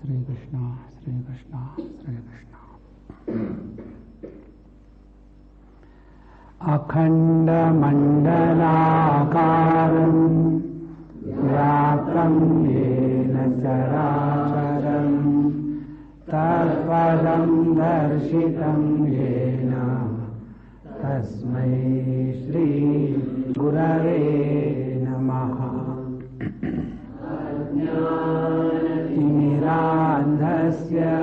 Sri Krishna, Sri Krishna, Sri Krishna. Akhanda mandalakaram vyaptam yena characharam tatpadam darshitam yena tasmai Shri Gurave Namaha. Timirandhasya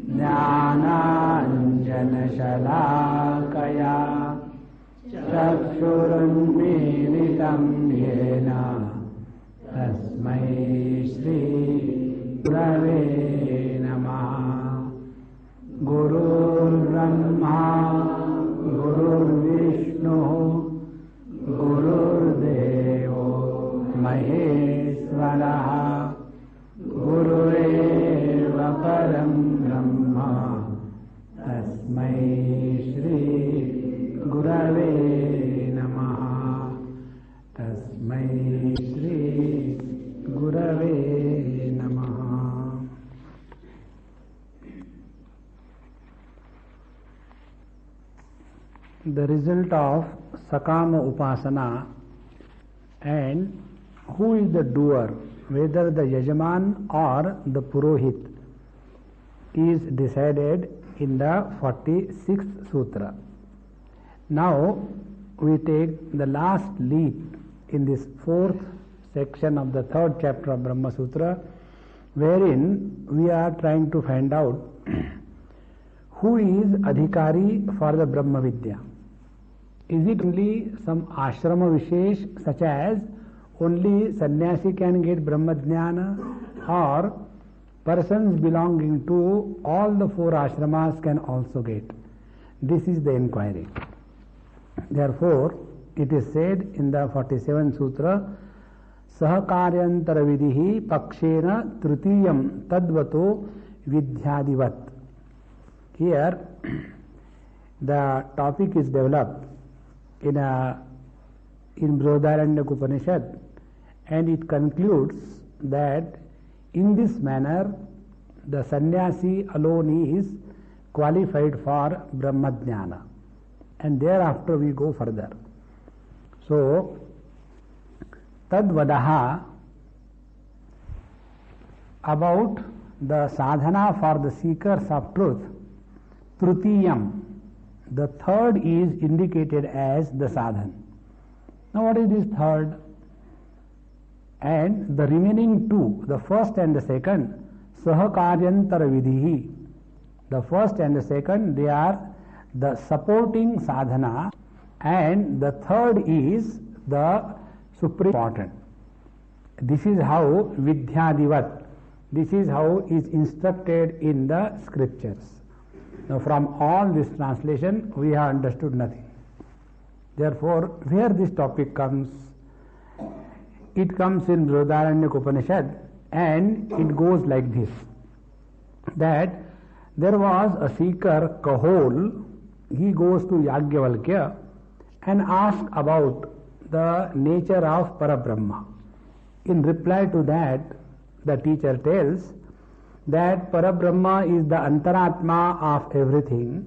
jnananjanashalakaya chakshurunmilitam yena tasmai Shri Gurave Namaha. Gurur Brahma Gurur Vishnu Gurur Devo Maheshwaraha Gurureva Param Brahma Tasmai Shri Gurave Namaha. Tasmai Shri Gurave Namaha. The result of Sakama Upasana and who is the doer, whether the Yajaman or the Purohit, is decided in the 46th Sutra. Now we take the last leap in this fourth section of the third chapter of Brahma Sutra, wherein we are trying to find out who is Adhikari for the Brahma Vidya. Is it only some ashrama vishesh, such as only sannyasi can get Brahma Jnana, or persons belonging to all the four ashramas can also get? This is the inquiry. Therefore, it is said in the 47th Sutra, Sahakaryantara vidhi pakshena trutiyam tadvato vidyadivat. Here, the topic is developed in Brihadaranyaka Upanishad, and it concludes that in this manner the sannyasi alone is qualified for Brahma Jnana, and thereafter we go further. So, Tadvadaha, about the sadhana for the seekers of truth, Trutiyam, the third is indicated as the sadhan. Now what is this third? And the remaining two, the first and the second, Sahakaryantara vidhi. The first and the second, they are the supporting sadhana, and the third is the supreme important. This is how Vidyadivat, this is how is instructed in the scriptures. Now from all this translation we have understood nothing. Therefore, where this topic comes, it comes in Brihadaranyaka Upanishad, and it goes like this, that there was a seeker, Kahol, he goes to Yajnavalkya and asks about the nature of Parabrahma. In reply to that, the teacher tells that Parabrahma is the Antaratma of everything,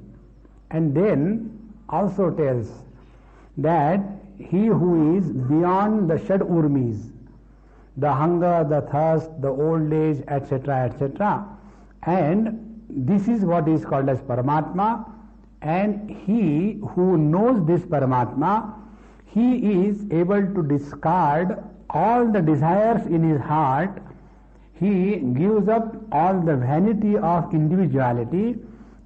and then also tells that he who is beyond the Shad Urmis, the hunger, the thirst, the old age, etc., etc., and this is what is called as Paramatma, and he who knows this Paramatma, he is able to discard all the desires in his heart. He gives up all the vanity of individuality,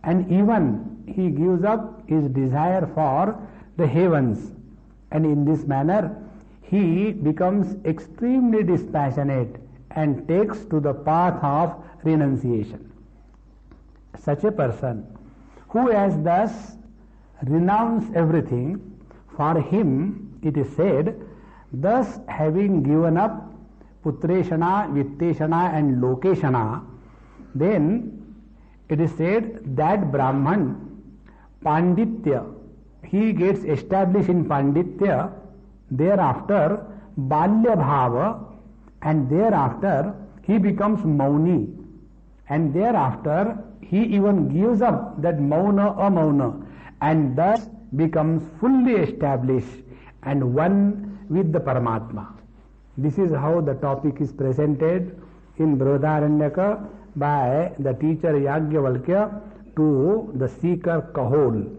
and even he gives up his desire for the heavens, and in this manner he becomes extremely dispassionate and takes to the path of renunciation. Such a person who has thus renounced everything, for him it is said, thus having given up Putreshana, Vitteshana and Lokeshana, then it is said that Brahman, Panditya, he gets established in Panditya, thereafter Balya Bhava, and thereafter he becomes Mauni. and thereafter he even gives up that mauna amauna and thus becomes fully established and one with the Paramatma. This is how the topic is presented in Brihadaranyaka by the teacher Yajnavalkya to the seeker Kahol.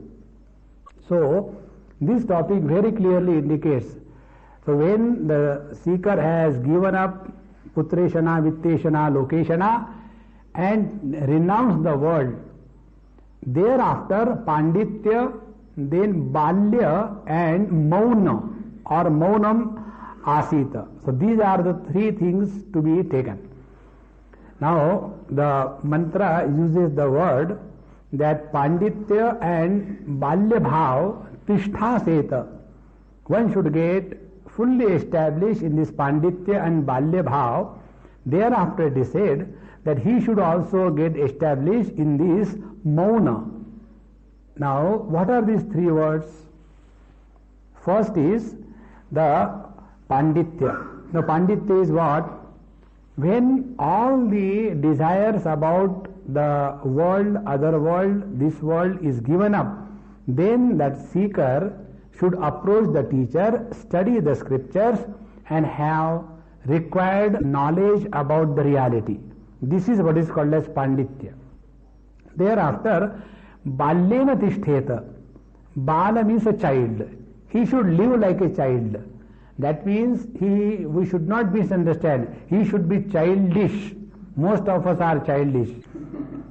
So, this topic very clearly indicates, so when the seeker has given up Putreshana, Vitteshana, Lokeshana and renounced the world, thereafter Panditya, then Balya and Mauna or Maunam Asita. So these are the three things to be taken. Now the mantra uses the word that Panditya and Balya Bhav Tishtha Seta. One should get fully established in this Panditya and Balya Bhav. Thereafter it is said that he should also get established in this Mauna. Now what are these three words? First is the Panditya. Now Panditya is what? When all the desires about the world, other world, this world is given up, then that seeker should approach the teacher, study the scriptures and have required knowledge about the reality. This is what is called as Panditya. Thereafter, Balyena Tishteta. Bala means a child. He should live like a child. That means we should not misunderstand. He should be childish. Most of us are childish.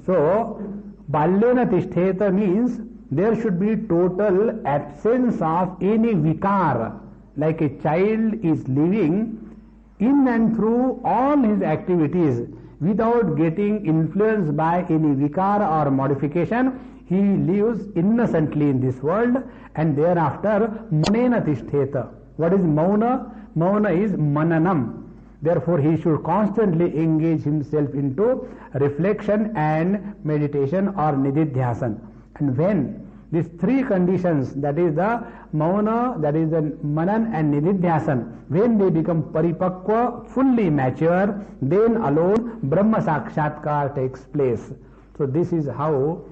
So, Balyena Tishteta means there should be total absence of any vikara. Like a child is living in and through all his activities without getting influenced by any vikara or modification. He lives innocently in this world and thereafter Maunena Tishteta. What is Mauna? Mauna is Mananam. Therefore he should constantly engage himself into reflection and meditation or Nididhyasan. And when these three conditions, that is the Mauna, that is the Manan and Nididhyasan, when they become Paripakwa, fully mature, then alone Brahma Sakshatkar takes place. So this is how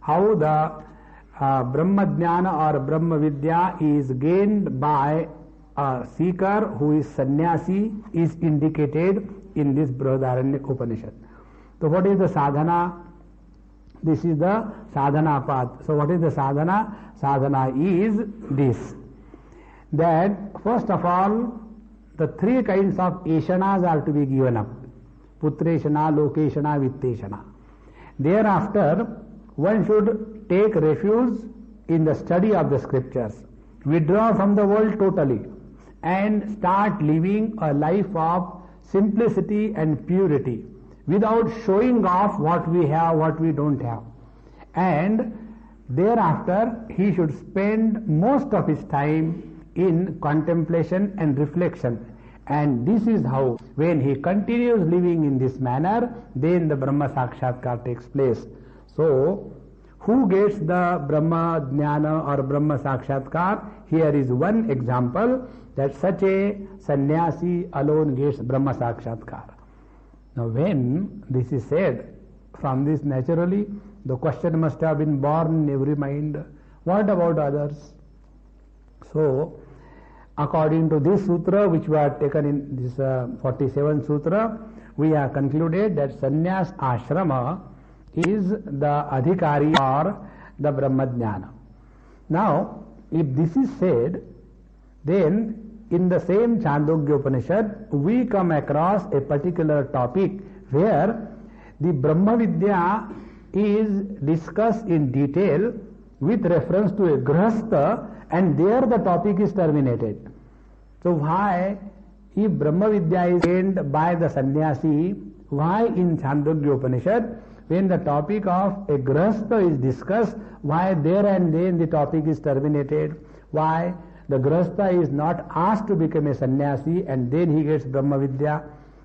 the Brahma Jnana or Brahma Vidya is gained by a seeker who is sannyasi is indicated in this Brihadaranyaka Upanishad. So what is the sadhana? This is the sadhana path. So what is the sadhana? Sadhana is this, that first of all the three kinds of eshanas are to be given up. Putreshana, Lokeshana, Vitteshana. Thereafter one should take refuge in the study of the scriptures, withdraw from the world totally and start living a life of simplicity and purity without showing off what we have, what we don't have. And thereafter he should spend most of his time in contemplation and reflection. And this is how, when he continues living in this manner, then the Brahma Sakshatkar takes place. So, who gets the Brahma Jnana or Brahma Sakshatkar? Here is one example, that such a sannyasi alone gets Brahma Sakshatkar. Now when this is said, from this naturally the question must have been born in every mind, what about others? So according to this sutra which we have taken in this 47th sutra, we have concluded that sannyas ashrama is the adhikari or the Brahma Jnana. Now if this is said, then in the same Chandogya Upanishad we come across a particular topic where the Brahma Vidya is discussed in detail with reference to a Grihastha, and there the topic is terminated. So why, if Brahma Vidya is gained by the sannyasi, why in Chandogya Upanishad when the topic of a Grihastha is discussed, why there and then the topic is terminated? Why the Grihastha is not asked to become a sannyasi and then he gets Brahma Vidya?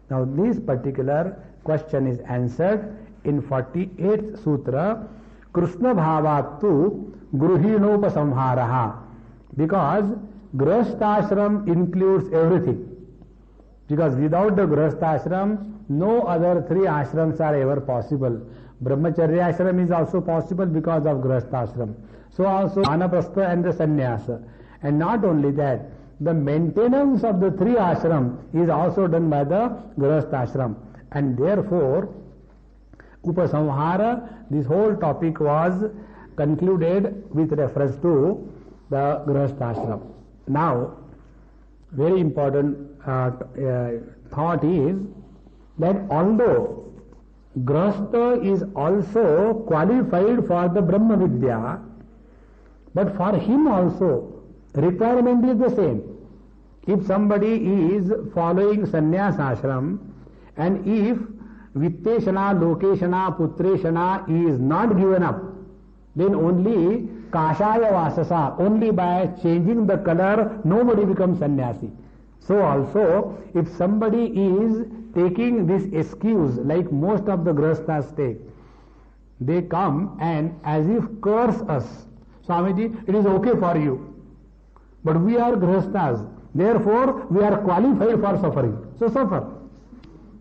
Now this particular question is answered in 48th Sutra, Krishna Bhavattu Gruhinopasamharaha, because Grihasthashram includes everything. Because without the Grihasthashram, no other three ashrams are ever possible. Brahmacharya ashram is also possible because of Grihastha ashram. So also Vanaprastha and the Sannyasa. And not only that, the maintenance of the three ashram is also done by the Grihastha ashram. And therefore, Upasamhara, this whole topic was concluded with reference to the Grihastha ashram. Now, very important thought is that although Grihastha is also qualified for the Brahma Vidya, but for him also requirement is the same. If somebody is following sannyas ashram, and if Vitteshana, Lokeshana, Putreshana is not given up, then only Kashaya Vasasa, only by changing the color, nobody becomes sannyasi. So also, if somebody is taking this excuse, like most of the Grihasthas take, they come and as if curse us. Swamiji, it is okay for you, but we are Grihasthas, therefore we are qualified for suffering. So suffer.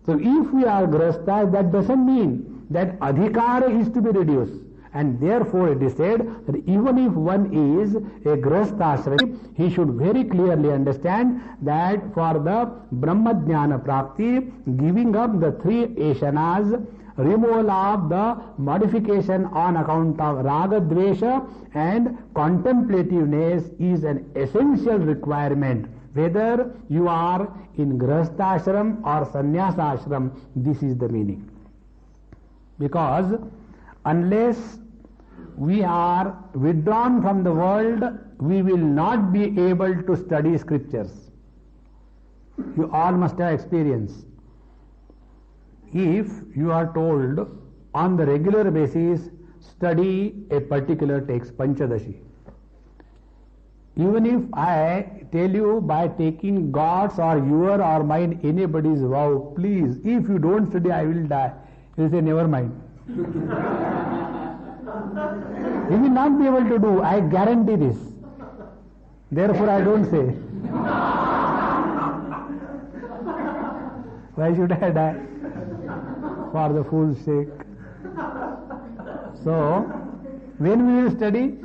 So if we are Grihasthas, that doesn't mean that adhikara is to be reduced. And therefore it is said that even if one is a Grihasthashrami, he should very clearly understand that for the Brahma Jnana Prapti, giving up the three eshanas, removal of the modification on account of Raga Dvesha and contemplativeness is an essential requirement. Whether you are in Grihastha ashram or Sannyasa ashram, this is the meaning. Because unless we are withdrawn from the world, we will not be able to study scriptures. You all must have experience. If you are told on the regular basis, study a particular text, Panchadashi. Even if I tell you by taking God's or your or mine, anybody's vow, please, if you don't study, I will die. You say, never mind. You will not be able to do, I guarantee this. Therefore I don't say. Why should I die? For the fool's sake. So, when we will study?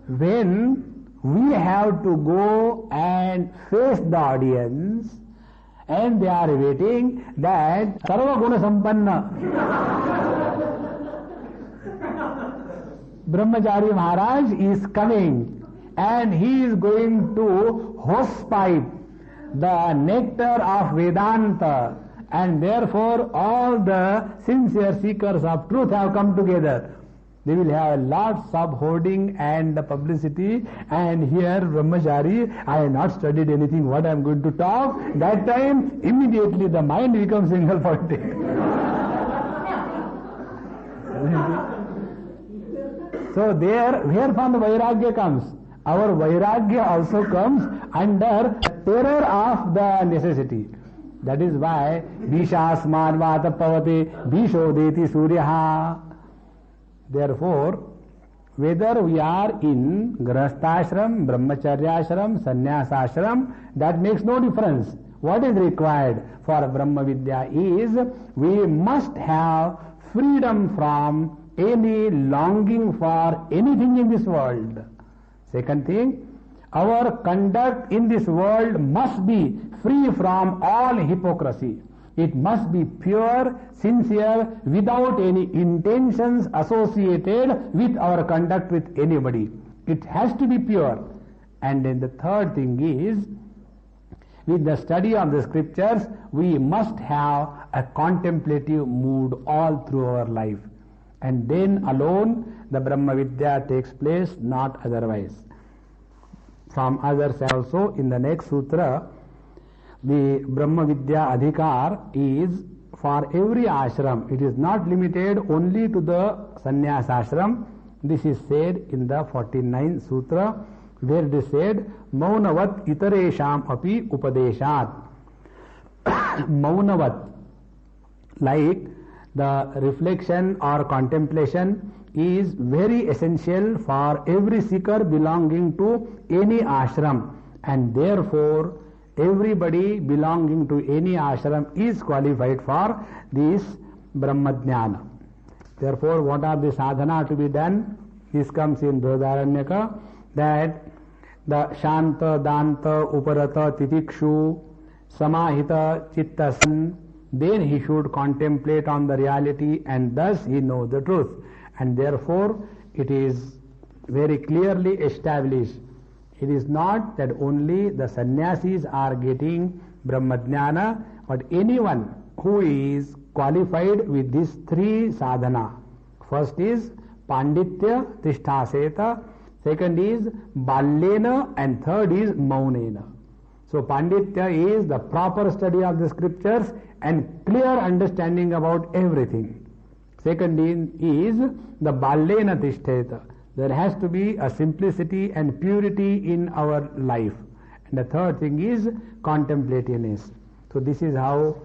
When we have to go and face the audience and they are waiting that Sarva Guna Sampanna Brahmachari Maharaj is coming and he is going to hosepipe the nectar of Vedanta, and therefore all the sincere seekers of truth have come together. They will have lots of hoarding and publicity, and here Brahmachari, I have not studied anything, what I am going to talk. That time immediately the mind becomes single pointed. So there, where from the Vairagya comes? Our Vairagya also comes under terror of the necessity. That is why Bishasman Vata Pavate Bishodeti Suryaha. Therefore, whether we are in Grihasthashram, Brahmacharyashram, Sannyasashram, that makes no difference. What is required for Brahma Vidya is we must have freedom from any longing for anything in this world. Second thing, our conduct in this world must be free from all hypocrisy. It must be pure, sincere, without any intentions associated with our conduct with anybody. It has to be pure. And then the third thing is, with the study of the scriptures, we must have a contemplative mood all through our life. And then alone the Brahma Vidya takes place, not otherwise. From others also, in the next sutra, the Brahma Vidya Adhikar is for every ashram. It is not limited only to the Sannyas ashram. This is said in the 49th sutra, where it is said, Maunavat itaresham api upadeshat. Maunavat, like the reflection or contemplation is very essential for every seeker belonging to any ashram, and therefore Everybody belonging to any ashram is qualified for this Brahmajnana. Therefore, what are the sadhana to be done? This comes in Brihadaranyaka, that the Shanta, Danta, Uparata, Titikshu, Samahita, Chittasan, then he should contemplate on the reality and thus he knows the truth. And therefore, it is very clearly established. It is not that only the sannyasis are getting Brahmajnana, but anyone who is qualified with these three sadhana. First is Panditya Tishthaseta, second is Balyena, and third is Maunena. So Panditya is the proper study of the scriptures and clear understanding about everything. Second is the Balyena Tishtheta. There has to be a simplicity and purity in our life. And the third thing is contemplativeness. So this is how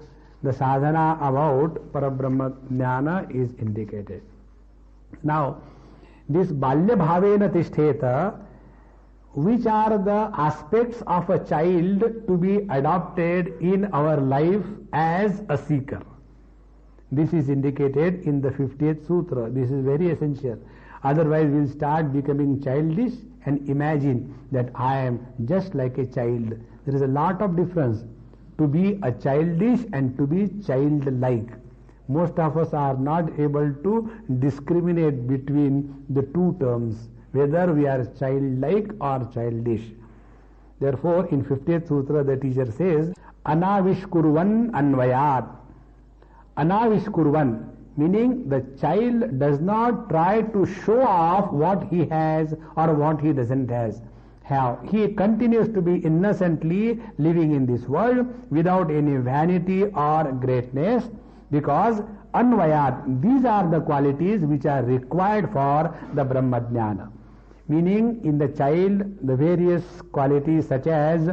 the sadhana about Parabrahma Jnana is indicated. Now, this Balya Bhavena Tishtheta, which are the aspects of a child to be adopted in our life as a seeker? This is indicated in the 50th Sutra. This is very essential. Otherwise, we will start becoming childish and imagine that I am just like a child. There is a lot of difference to be a childish and to be childlike. Most of us are not able to discriminate between the two terms, whether we are childlike or childish. Therefore, in 50th Sutra, the teacher says, Anavishkurvan Anvayat. Anavishkurvan, meaning the child does not try to show off what he has or what he doesn't have. He continues to be innocently living in this world without any vanity or greatness, because Anvayat, these are the qualities which are required for the Brahmajnana. Meaning, in the child, the various qualities such as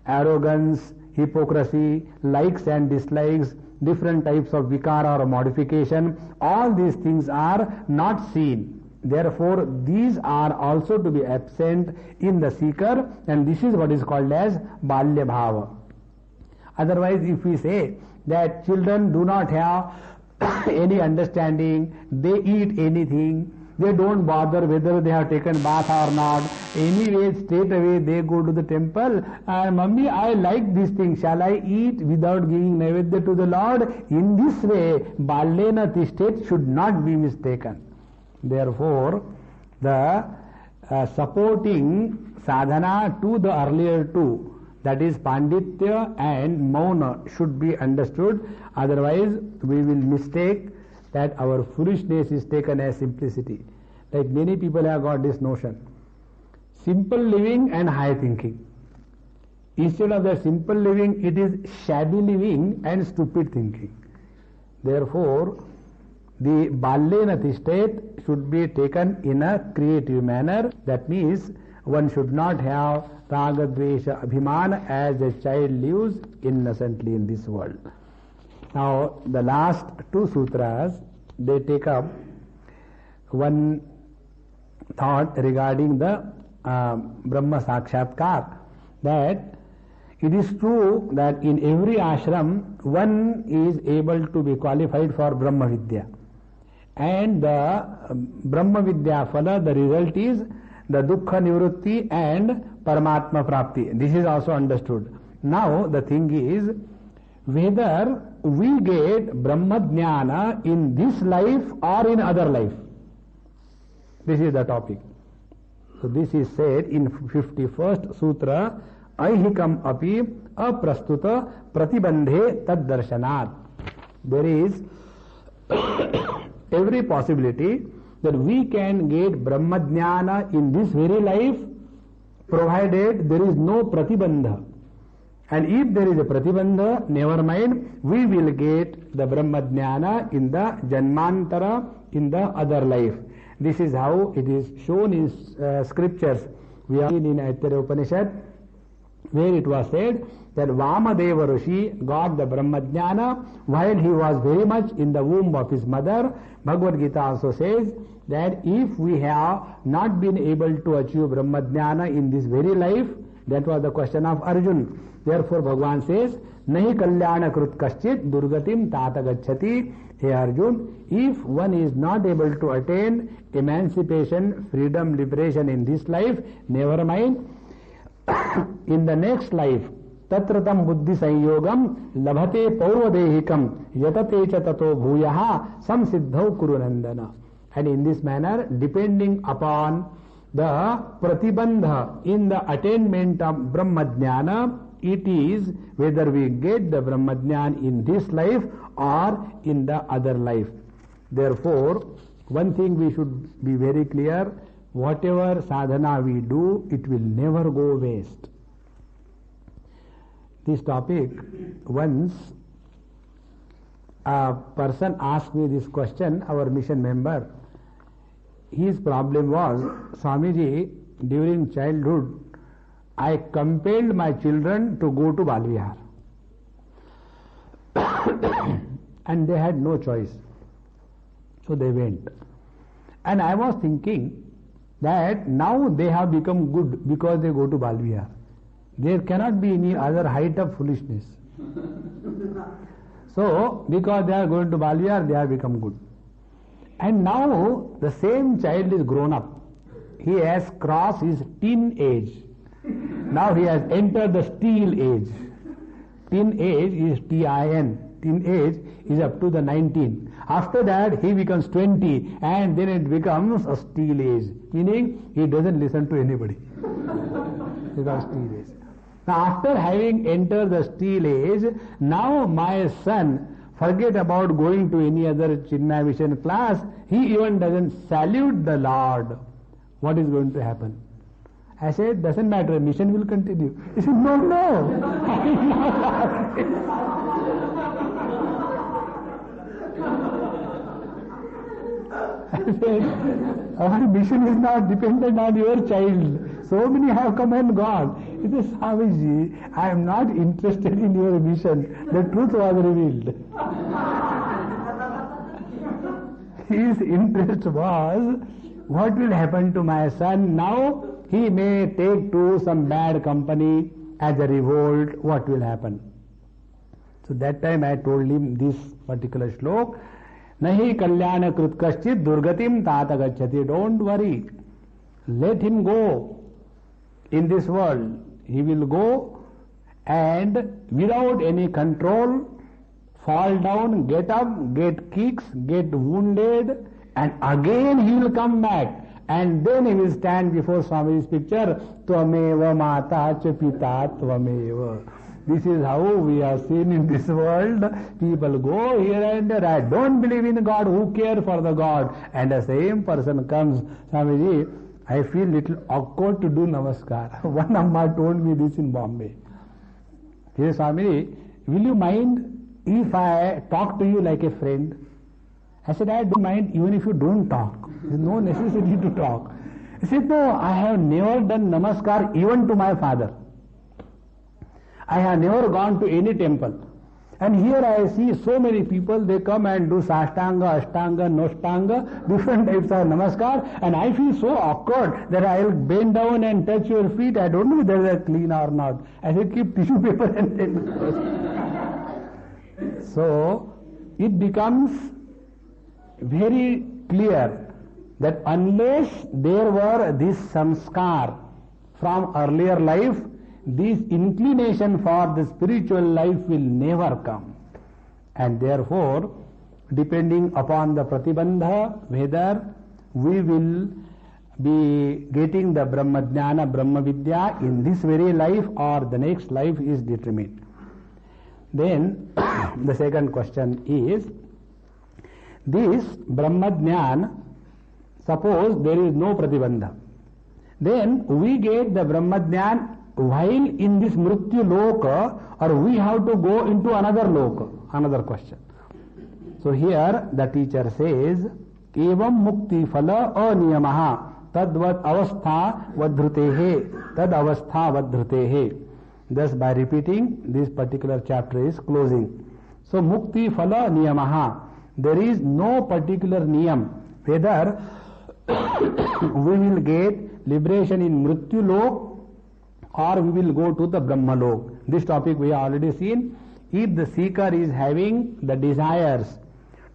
arrogance, hypocrisy, likes and dislikes, different types of vikara or modification, all these things are not seen. Therefore, these are also to be absent in the seeker, and this is what is called as Balya Bhava. Otherwise, if we say that children do not have any understanding, they eat anything, they don't bother whether they have taken bath or not, anyway straight away they go to the temple, Mummy, I like this thing, shall I eat without giving Naivedya to the Lord? In this way, Balyena Tishthet should not be mistaken. Therefore, the supporting sadhana to the earlier two, that is Panditya and Mauna, should be understood. Otherwise, we will mistake that our foolishness is taken as simplicity. Like many people have got this notion. Simple living and high thinking. Instead of the simple living, it is shabby living and stupid thinking. Therefore, the Balyena Tishthet should be taken in a creative manner. That means one should not have Raga, Dvesha, Abhimana as a child lives innocently in this world. Now, the last two sutras, they take up one thought regarding the Brahma Sakshatkar, that it is true that in every ashram, one is able to be qualified for Brahma Vidya. And the Brahma Vidya Phala, the result is the Dukkha Nivrutti and Paramatma Prapti. This is also understood. Now, the thing is, whether we get Brahma Jnana in this life or in other life. This is the topic. So this is said in 51st Sutra, Aihikam api aprastuta pratibandhe tad darshanat. There is every possibility that we can get Brahma Jnana in this very life, provided there is no pratibandha. And if there is a pratibandha, never mind, we will get the Brahma Jnana in the Janmantara, in the other life. This is how it is shown in scriptures. We are in Aitareya Upanishad, where it was said that Vamadeva Rishi got the Brahma Jnana while he was very much in the womb of his mother. Bhagavad Gita also says that if we have not been able to achieve Brahma Jnana in this very life, That was the question of Arjun. Therefore Bhagavan says, Nahi kalyana krut kaschit durgatim tata gacchati. Hey Arjun, if one is not able to attain emancipation, freedom, liberation in this life, never mind, in the next life, tatratam buddhi sanyogam labhate paurvadehikam yatate cha tato bhuyaha samsiddhau kurunandana. And in this manner, depending upon the pratibandha in the attainment of Brahmajnana, it is whether we get the Brahmajnana in this life or in the other life. Therefore, one thing we should be very clear, whatever sadhana we do, it will never go waste. This topic, once a person asked me this question, our mission member. His problem was, Swamiji, during childhood, I compelled my children to go to Balvihar. And they had no choice. So they went. And I was thinking that now they have become good because they go to Balvihar. There cannot be any other height of foolishness. So, because they are going to Balvihar, they have become good. And now the same child is grown up. He has crossed his teen age. Now he has entered the steel age. Teen age is T-I-N. Teen age is up to the 19. After that he becomes 20 and then it becomes a steel age. Meaning he doesn't listen to anybody. Because steel age. Now after having entered the steel age, now my son, forget about going to any other Chinmaya Mission class, he even doesn't salute the Lord. What is going to happen? I said, doesn't matter, mission will continue. He said, no. I said, our mission is not dependent on your child. So many have come and gone. He says, Swamiji, I am not interested in your mission. The truth was revealed. His interest was, what will happen to my son now? He may take to some bad company as a revolt. What will happen? So that time I told him this particular shlok. Nahi kalyana krut kaschit durgatim tata gacchati. Don't worry. Let him go in this world. He will go and without any control, fall down, get up, get kicks, get wounded, and again he will come back. And then he will stand before Swamiji's picture, Tvameva Mata Cha Pita Tvameva. This is how we are seen in this world. People go here and there. I don't believe in God. Who cares for the God? And the same person comes, Swamiji, I feel little awkward to do namaskar. One Amma told me this in Bombay. He said, Swamiji, will you mind if I talk to you like a friend? I said, I don't mind even if you don't talk. There is no necessity to talk. He said, no, I have never done namaskar even to my father. I have never gone to any temple. And here I see so many people, they come and do sashtanga, ashtanga, nostanga, different types of namaskar, and I feel so awkward that I will bend down and touch your feet. I don't know whether they are clean or not. I said, keep tissue paper and then So, it becomes very clear that unless there were this samskar from earlier life, this inclination for the spiritual life will never come. And therefore, depending upon the pratibandha, whether we will be getting the Brahmajnana, Brahmavidya in this very life or the next life is determined. Then, the second question is, this Brahmajnana, suppose there is no pratibandha, then we get the Brahmajnana while in this mrityu loka, or we have to go into another loka? Another question. So here the teacher says, evam mukti phala aniyamaha tadvat avastha vadhrutehe tad avastha vadhrutehe. Thus by repeating, this particular chapter is closing. So mukti phala niyamaha, there is no particular niyam whether we will get liberation in mrityu lok or we will go to the Brahmalok. This topic we have already seen. If the seeker is having the desires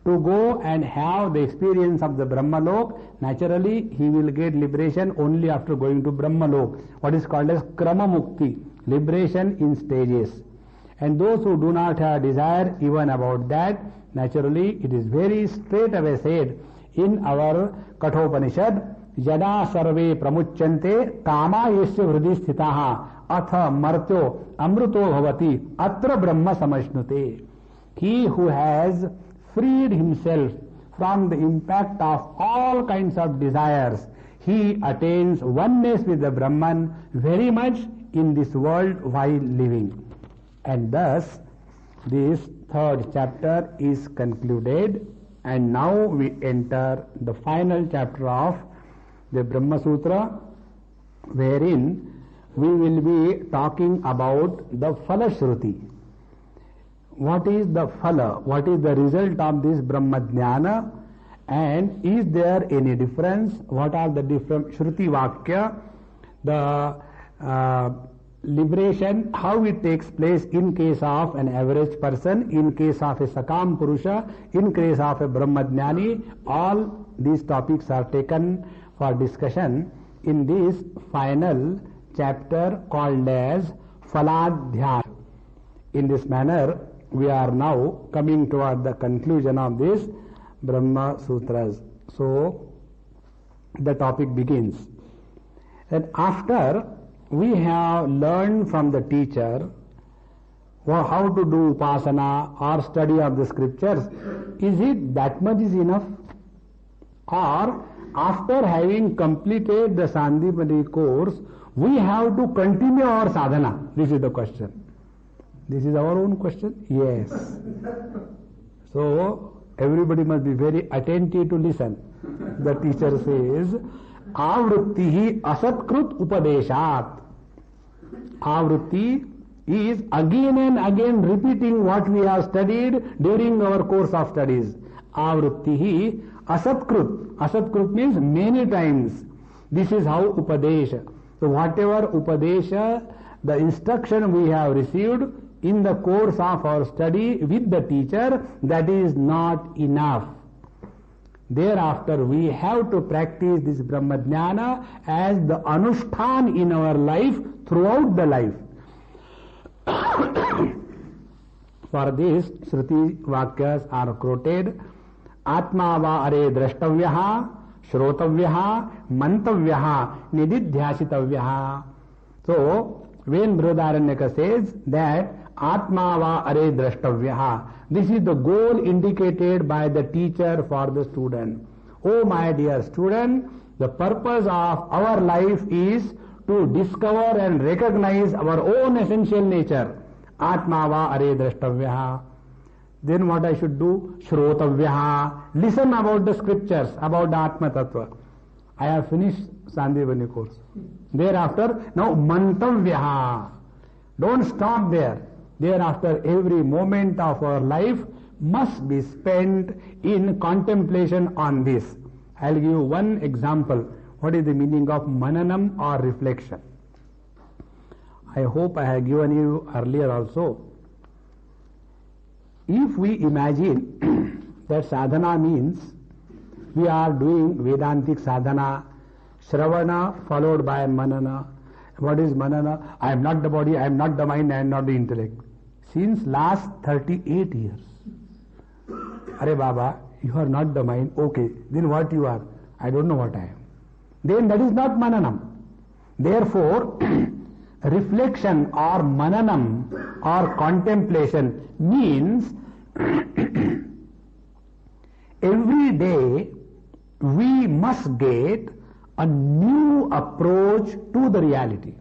to go and have the experience of the Brahmalok, naturally he will get liberation only after going to Brahmalok, what is called as Krama Mukti, liberation in stages. And those who do not have desire even about that, naturally it is very straight away said in our Kathopanishad, Yada sarve pramuchyante kama yesya hridhi sthitaha atha martyo amruto bhavati atra brahma samashnute. He who has freed himself from the impact of all kinds of desires, he attains oneness with the Brahman very much in this world while living. And thus this third chapter is concluded, and now we enter the final chapter of the Brahma Sutra, wherein we will be talking about the Phala Shruti. What is the Phala? What is the result of this Brahma Jnana? And is there any difference? What are the different Shruti Vakya? The liberation, how it takes place in case of an average person, in case of a Sakam Purusha, in case of a Brahma Jnani, all these topics are taken for discussion in this final chapter called as Phaladhyaya. In this manner, we are now coming toward the conclusion of this Brahma Sutras. So, the topic begins. And after we have learned from the teacher how to do upasana or study of the scriptures, is it that much is enough? Or after having completed the Sandipani course, we have to continue our sadhana? This is the question. This is our own question? Yes. So, everybody must be very attentive to listen. The teacher says, Avrittihi asatkrut upadeshat. Avritti is again and again repeating what we have studied during our course of studies. Avrittihi asatkrut. Asatkrut means many times. This is how upadesha. So whatever upadesha, the instruction we have received in the course of our study with the teacher, that is not enough. Thereafter we have to practice this Brahma Jnana as the anushtan in our life throughout the life. For this, Shruti Vakyas are quoted. Atma va are drashtavyaha, shrotavyaha, mantavyaha, nididhyasitavyaha. So, when Brihadaranyaka says that Atma va are drashtavyaha, this is the goal indicated by the teacher for the student. Oh my dear student, the purpose of our life is to discover and recognize our own essential nature. Atma va are drashtavyaha. Then what I should do? Shrotavyaha. Listen about the scriptures, about the Atma Tattva. I have finished Sandipani course. Thereafter, now mantavyaha. Don't stop there. Thereafter, every moment of our life must be spent in contemplation on this. I'll give you one example. What is the meaning of mananam or reflection? I hope I have given you earlier also. If we imagine that sadhana means we are doing Vedantic sadhana, Shravana followed by Manana. What is Manana? I am not the body, I am not the mind, I am not the intellect. Since last 38 years. Arey Baba, you are not the mind. Okay, then what you are? I don't know what I am. Then that is not Mananam. Therefore, reflection or Mananam or contemplation means every day we must get a new approach to the reality.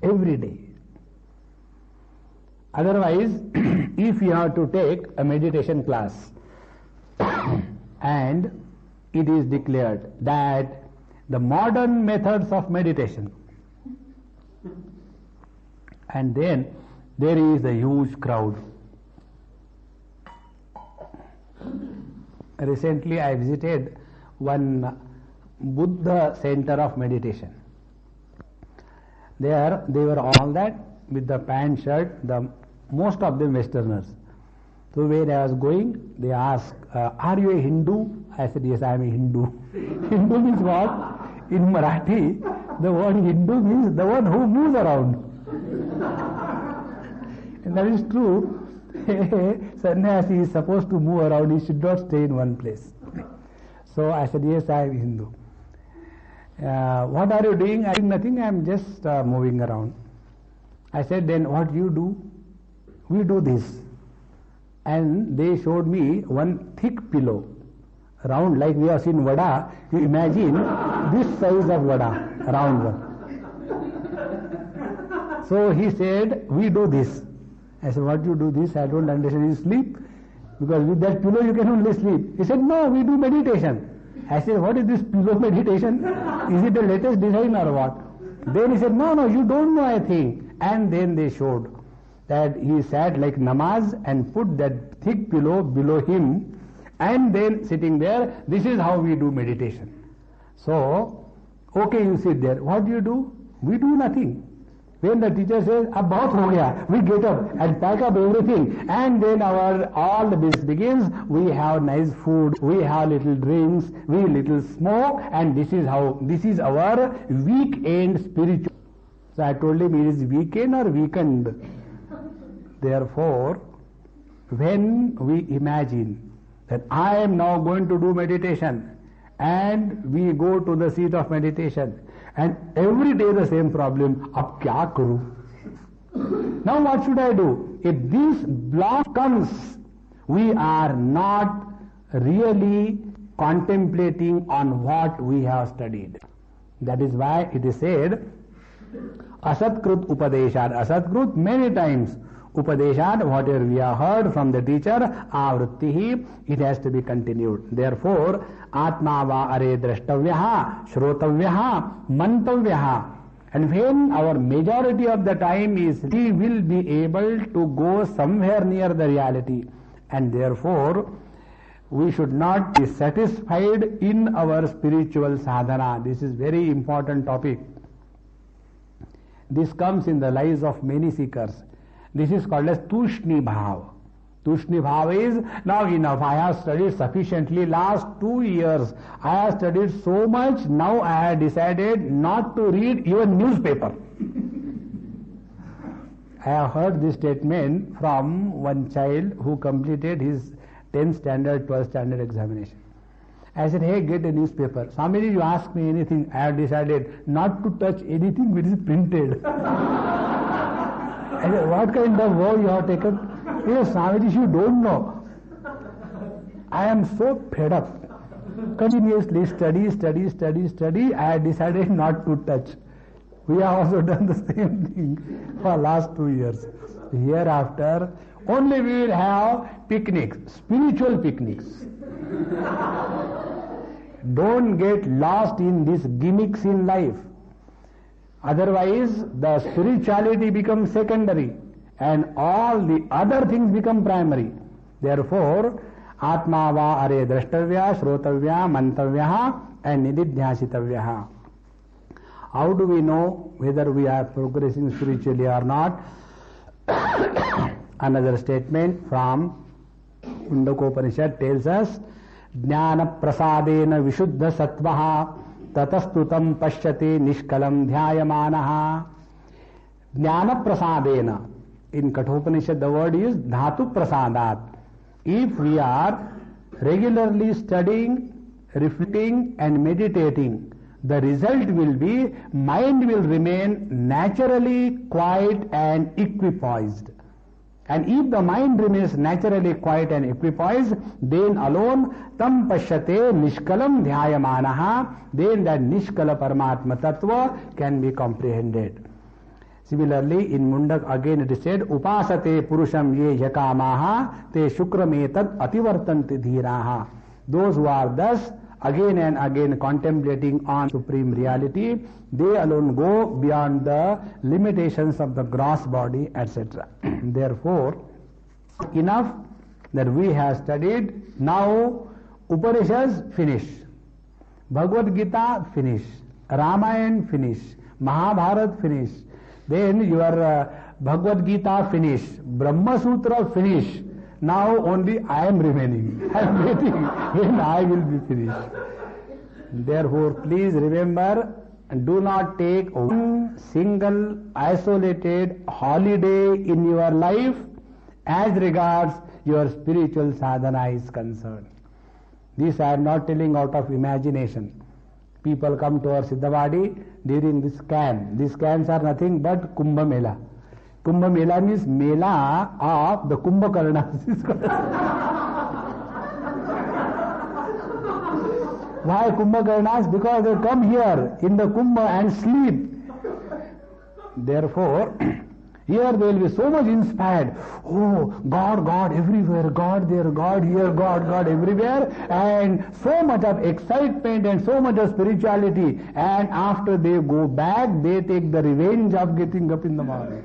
Every day. Otherwise, if you have to take a meditation class and it is declared that the modern methods of meditation, and then there is a huge crowd. Recently I visited one Buddha center of meditation. There they were all that with the pant shirt, most of them Westerners. So when I was going, they asked, are you a Hindu? I said, yes, I am a Hindu. Hindu means what? In Marathi, the word Hindu means the one who moves around. And that is true. Sannyasi is supposed to move around, he should not stay in one place. So I said, yes, I am Hindu. What are you doing? I am nothing, I am just moving around. I said, then what you do? We do this. And they showed me one thick pillow, round like we have seen vada. You imagine this size of vada, round one. So he said, we do this. I said, what you do this? I don't understand. You sleep? Because with that pillow you can only sleep. He said, no, we do meditation. I said, what is this pillow meditation? Is it the latest design or what? Then he said, no, you don't know a thing. And then they showed that he sat like namaz and put that thick pillow below him and then sitting there, this is how we do meditation. So, okay, you sit there. What do? We do nothing. When the teacher says, ab bahut ho gaya, we get up and pack up everything, and then all the business begins. We have nice food, we have little drinks, we little smoke, and this is our weekend spiritual. So I told him, it is weekend or weekend. Therefore, when we imagine that I am now going to do meditation, and we go to the seat of meditation, and every day the same problem, ab kya karu? Now what should I do? If this block comes, we are not really contemplating on what we have studied. That is why it is said, asatkrut upadeshat. Asatkrut many times. Upadeshat, whatever we have heard from the teacher, avrittihi, it has to be continued. Therefore, atma va are drashtavyaha, shrotavyaha, mantavyaha. And when our majority of the time is, we will be able to go somewhere near the reality. And therefore, we should not be satisfied in our spiritual sadhana. This is very important topic. This comes in the lives of many seekers. This is called as Tushni Bhav. Tushni Bhav is, now enough, I have studied sufficiently last 2 years. I have studied so much, now I have decided not to read even newspaper. I have heard this statement from one child who completed his 10th standard, 12th standard examination. I said, hey, get a newspaper. Swamiji, you ask me anything, I have decided not to touch anything which is printed. I said, what kind of vow you have taken? Yes, Swamiji, you don't know. I am so fed up. Continuously study. I have decided not to touch. We have also done the same thing for last 2 years. Hereafter, only we will have picnics, spiritual picnics. Don't get lost in these gimmicks in life. Otherwise, the spirituality becomes secondary and all the other things become primary. Therefore, Atma va are drashtavya, shrotavya, mantavya and nididhyasitavya. How do we know whether we are progressing spiritually or not? Another statement from Mundakopanishad tells us, Jnana prasadena vishuddha sattvaha tatastutam pashyate nishkalam dhyayamanaha. Jnana prasadena. In Kathopanishad the word is dhatu prasadat. If we are regularly studying, reflecting and meditating, the result will be mind will remain naturally quiet and equipoised. And if the mind remains naturally quiet and equipoised, then alone tam pashyate nishkalam dhyayamanaha, then that nishkala paramatma tattva can be comprehended. Similarly, in Mundak again it is said, upasate purusham ye yakamaha te shukrametat ativartanti dhiraha. Those who are thus again and again contemplating on supreme reality, they alone go beyond the limitations of the gross body, etc. Therefore, enough that we have studied. Now, Upanishads finish, Bhagavad Gita finish, Ramayana finish, Mahabharata finish, Then your Bhagavad Gita finish, Brahma Sutra finish. Now only I am remaining. I am waiting when I will be finished. Therefore, please remember, do not take one single isolated holiday in your life as regards your spiritual sadhana is concerned. This I am not telling out of imagination. People come to our Siddhavadi during this camp. These camps are nothing but Kumbh Mela. Kumbh Mela means Mela of the Kumbhakarnas. Why Kumbhakarnas? Because they come here in the Kumbha and sleep. Therefore, here they will be so much inspired. Oh, God, God everywhere, God there, God here, God, God everywhere, and so much of excitement and so much of spirituality. And after they go back, they take the revenge of getting up in the morning.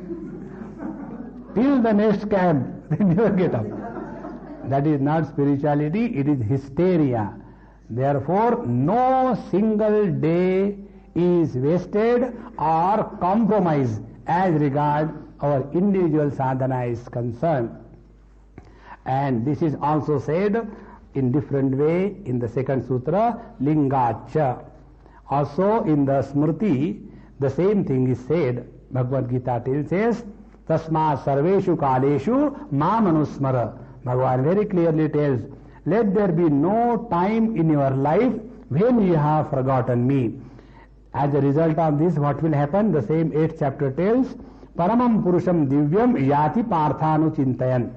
Till the next camp, they never get up. That is not spirituality, it is hysteria. Therefore, no single day is wasted or compromised as regards our individual sadhana is concerned. And this is also said in different way in the second sutra, Lingacha. Also in the Smriti, the same thing is said. Bhagavad Gita tells us, Tasma sarveshu kaleshu ma manusmara. Bhagavan very clearly tells, let there be no time in your life when you have forgotten me. As a result of this, what will happen? The same 8th chapter tells, Paramam Purusham Divyam Yati Parthanu Chintayan.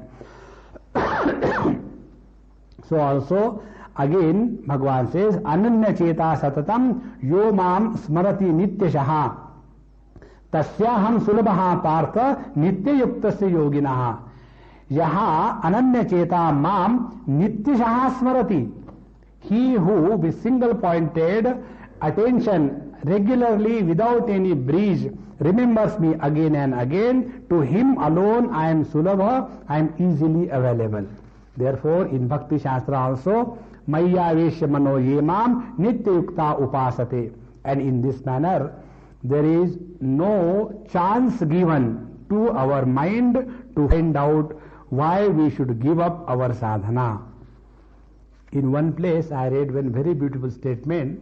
So also, again, Bhagavan says, Ananya Cheta Satatam Yo Mam Smarati Nityashaha Tasyaham Sulabha Partha Nityayuktasya Yoginaha. Yaha Ananya Cheta Mam Nityashaha Smarati. He who with single pointed attention regularly without any breeze remembers me again and again, to him alone I am Sulabha, I am easily available. Therefore, in Bhakti Shastra also, Maya Veshya Mano Yemam Nityayukta Upasate. And in this manner, there is no chance given to our mind to find out why we should give up our sadhana. In one place, I read one very beautiful statement.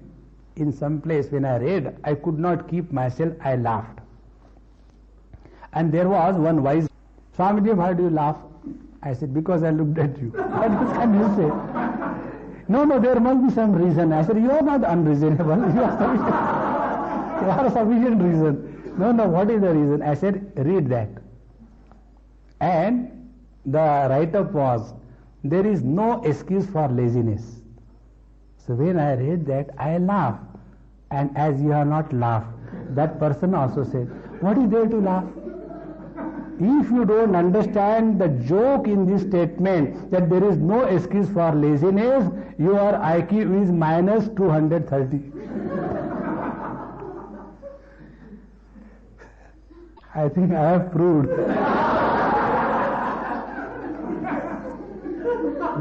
In some place, when I read, I could not keep myself, I laughed. And there was one wise, Swamiji, why do you laugh? I said, because I looked at you. What else can you say? No, there must be some reason. I said, you are not unreasonable. You are sufficient. You are sufficient reason. No, what is the reason? I said, read that. And the write-up was, there is no excuse for laziness. So when I read that, I laughed. And as you have not laughed, that person also said, what is there to laugh? If you don't understand the joke in this statement that there is no excuse for laziness, your IQ is minus 230. I think I have proved.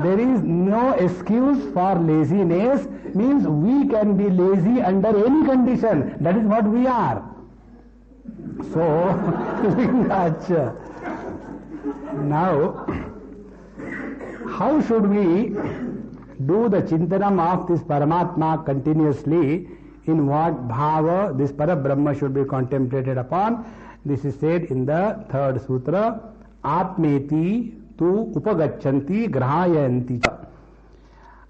There is no excuse for laziness, means we can be lazy under any condition. That is what we are. So, now, how should we do the chintanam of this Paramatma continuously? In what bhava this Parabrahma should be contemplated upon? This is said in the third sutra, Atmeti tu upagachanti grahayanti cha.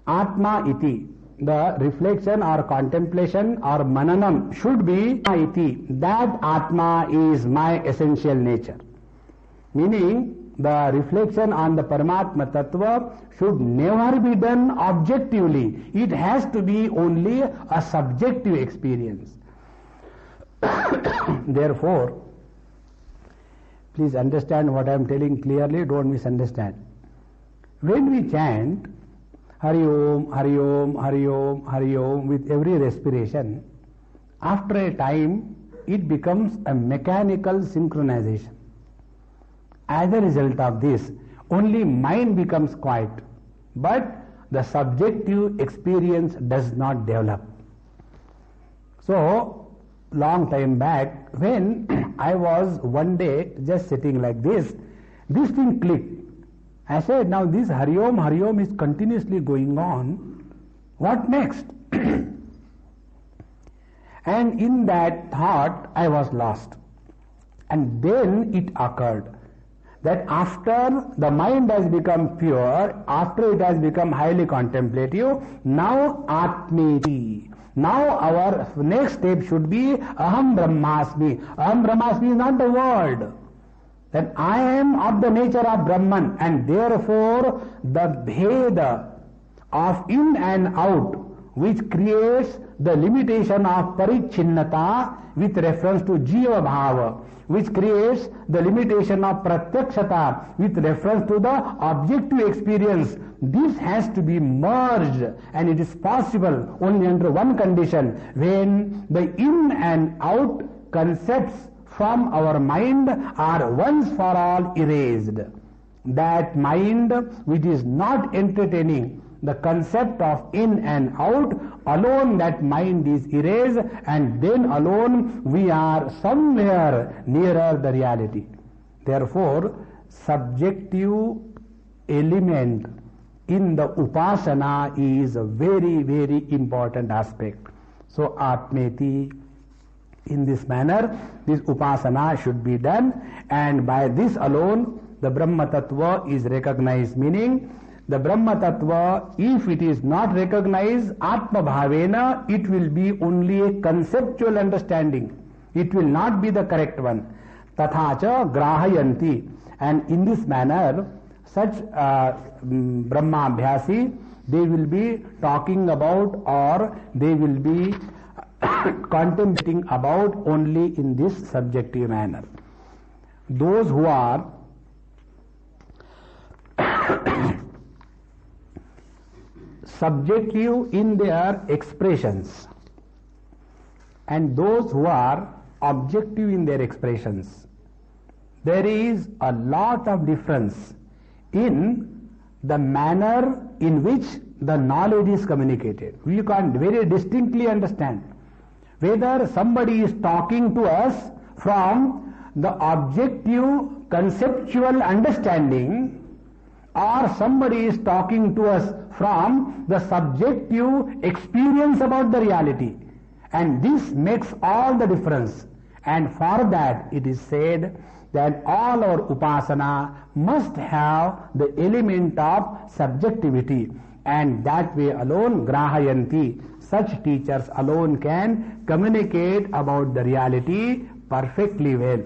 Atma iti. The reflection or contemplation or mananam should be iti. That Atma is my essential nature. Meaning, the reflection on the Paramatma Tattva should never be done objectively. It has to be only a subjective experience. Therefore, please understand what I am telling clearly, don't misunderstand. When we chant Hari Om, Hari Om, Hari Om, Hari Om with every respiration, after a time it becomes a mechanical synchronization. As a result of this, only mind becomes quiet, but the subjective experience does not develop. So, long time back, when I was one day just sitting like this thing clicked. I said, now this Hari Om is continuously going on. What next? And in that thought, I was lost. And then it occurred that after the mind has become pure, after it has become highly contemplative, now Atmeti. Now our next step should be Aham Brahmasmi. Aham Brahmasmi is not the word. That I am of the nature of Brahman, and therefore the Bheda of in and out, which creates the limitation of Parichinnata with reference to Jiva Bhava, which creates the limitation of Pratyakshata with reference to the objective experience. This has to be merged, and it is possible only under one condition, when the in and out concepts from our mind are once for all erased. That mind which is not entertaining the concept of in and out, alone that mind is erased, and then alone we are somewhere nearer the reality. Therefore, subjective element in the upasana is a very, very important aspect. So, Atmeti, in this manner, this upasana should be done, and by this alone the Brahma Tattva is recognized, meaning the Brahma Tattva, if it is not recognized Atma Bhavena, it will be only a conceptual understanding. It will not be the correct one. Tathacha Grahayanti. And in this manner, such Brahma Abhyasi, they will be talking about, or they will be contemplating about only in this subjective manner. Those who are subjective in their expressions and those who are objective in their expressions, there is a lot of difference in the manner in which the knowledge is communicated. We can very distinctly understand whether somebody is talking to us from the objective conceptual understanding, or somebody is talking to us from the subjective experience about the reality. And this makes all the difference. And for that it is said that all our upasana must have the element of subjectivity, and that way alone Grahayanti, such teachers alone can communicate about the reality perfectly well.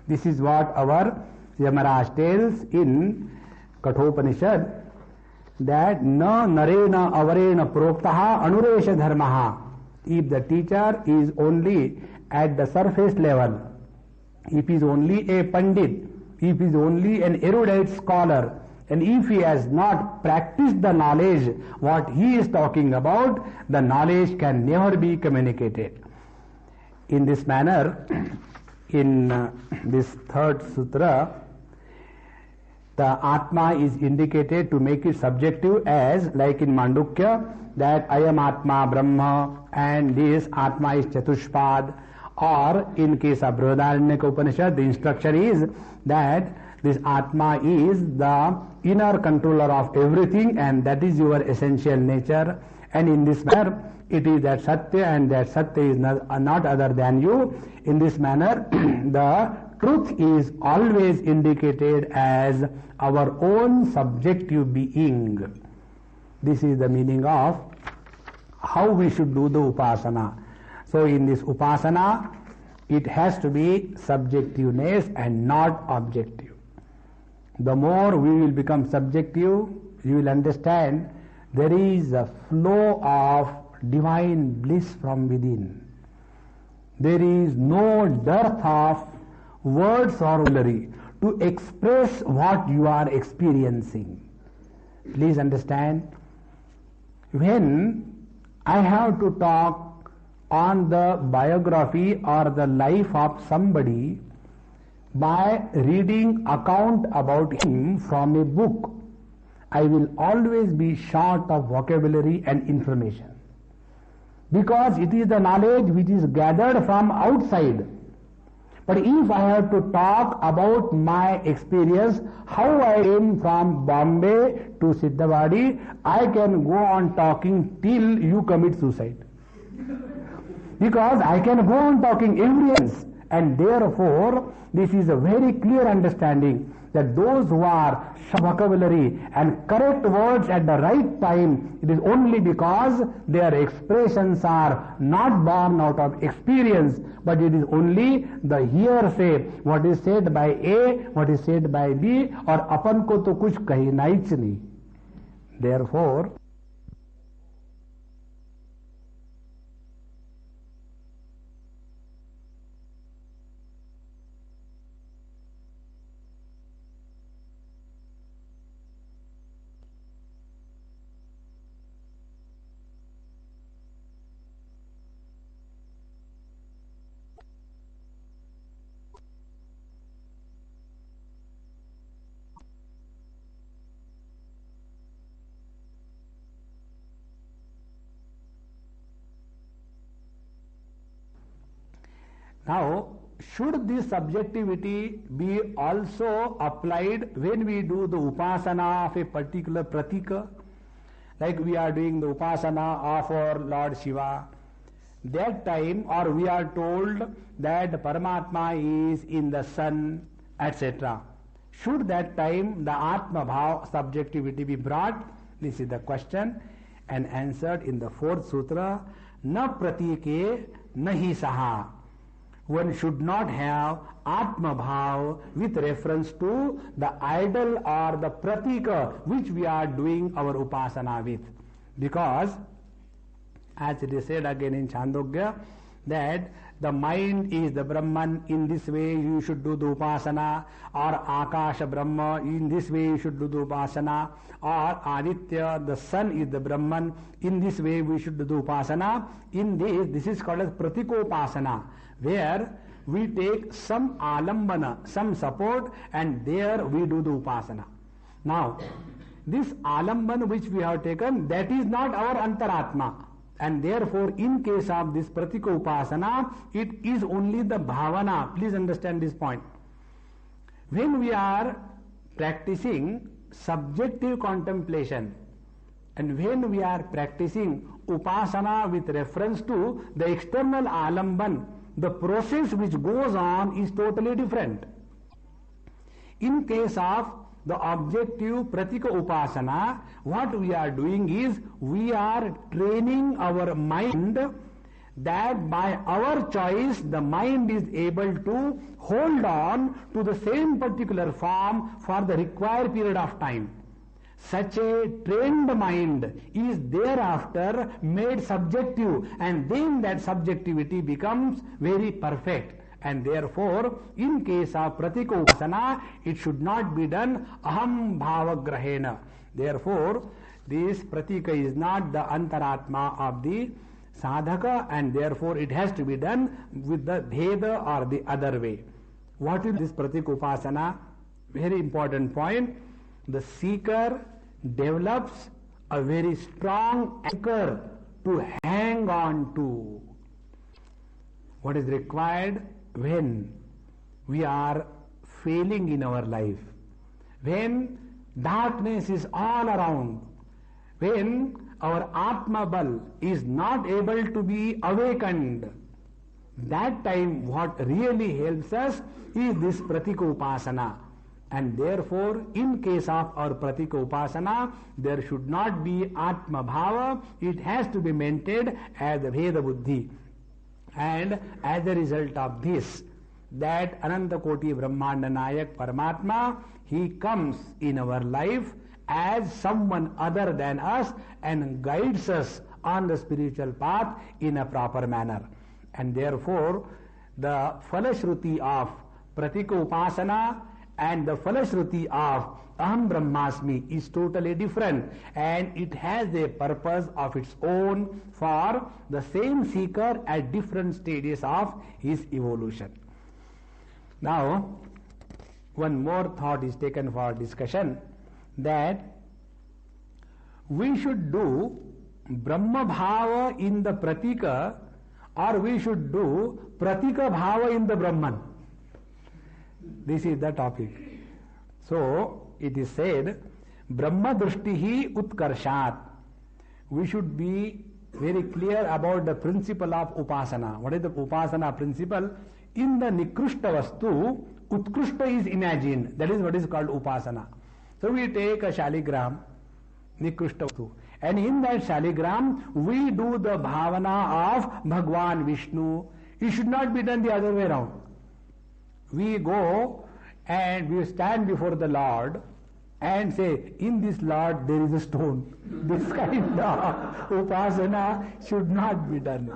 This is what our Yamaraj tells in Kathopanishad, that na narena avarena proktaha anuresha dharmaha. If the teacher is only at the surface level, if he is only a pandit, if he is only an erudite scholar, and if he has not practiced the knowledge what he is talking about, the knowledge can never be communicated. In this manner, in this third sutra, the Atma is indicated to make it subjective, as like in Mandukya, that I am Atma Brahma and this Atma is Chatushpad, or in case of Brihadaranyaka Upanishad, the instruction is that this Atma is the inner controller of everything, and that is your essential nature. And in this manner, it is that Satya, and that Satya is not other than you. In this manner, the truth is always indicated as our own subjective being. This is the meaning of how we should do the upasana. So in this upasana, it has to be subjectiveness and not objective. The more we will become subjective, you will understand there is a flow of divine bliss from within. There is no dearth of words or vocabulary to express what you are experiencing. Please understand, when I have to talk on the biography or the life of somebody by reading account about him from a book, I will always be short of vocabulary and information. because it is the knowledge which is gathered from outside. But if I have to talk about my experience, how I came from Bombay to Siddhavadi, I can go on talking till you commit suicide. Because I can go on talking evidence, and therefore this is a very clear understanding that those who are vocabulary and correct words at the right time, it is only because their expressions are not born out of experience, but it is only the hearsay, what is said by A, what is said by B, or अपन को तो कुछ कहना ही नहीं. Therefore, now, should this subjectivity be also applied when we do the upasana of a particular pratika? Like we are doing the upasana of our Lord Shiva. That time, or we are told that Paramatma is in the sun, etc. Should that time the Atma Bhav subjectivity be brought? This is the question, and answered in the fourth sutra, na pratike nahi saha. One should not have Atma Bhav with reference to the idol or the pratika which we are doing our upasana with. Because, as it is said again in Chandogya, that the mind is the Brahman, in this way you should do the upasana, or Akasha Brahma, in this way you should do the upasana, or Aditya, the sun is the Brahman, in this way we should do the upasana. In this is called as Pratikopasana, where we take some alambana, some support, and there we do the upasana. Now, this alambana which we have taken, that is not our antaratma. And therefore, in case of this pratika upasana, it is only the bhavana. Please understand this point. When we are practicing subjective contemplation, and when we are practicing upasana with reference to the external alamban, the process which goes on is totally different. In case of the objective pratika upasana, what we are doing is we are training our mind that by our choice the mind is able to hold on to the same particular form for the required period of time. Such a trained mind is thereafter made subjective, and then that subjectivity becomes very perfect. And therefore, in case of pratika upasana, it should not be done aham bhavagrahena. Therefore, this pratika is not the antaratma of the sadhaka, and therefore it has to be done with the bheda or the other way. What is this pratika upasana? Very important point. The seeker develops a very strong anchor to hang on to. What is required when we are failing in our life, when darkness is all around, when our Atma Bal is not able to be awakened, that time what really helps us is this pratika upasana. And therefore, in case of our pratika upasana, there should not be Atma Bhava, it has to be maintained as Veda Buddhi. And as a result of this, that Ananta Koti Brahmanda Nayak Paramatma, he comes in our life as someone other than us and guides us on the spiritual path in a proper manner. And therefore, the Falashruti of Pratika Upasana and the Falashruti of Aham Brahmasmi is totally different, and it has a purpose of its own for the same seeker at different stages of his evolution. Now, one more thought is taken for discussion, that we should do Brahma Bhava in the Pratika, or we should do Pratika Bhava in the Brahman. This is the topic. So it is said, Brahma Drishtihi Utkarshat. We should be very clear about the principle of Upasana. What is the Upasana principle? In the Nikrushta Vastu, Utkrishta is imagined. That is what is called Upasana. So we take a Shaligram, Nikrushta Vastu, and in that Shaligram we do the Bhavana of Bhagwan Vishnu. It should not be done the other way around. We go and we stand before the Lord and say, in this Lord there is a stone. This kind of Upasana should not be done.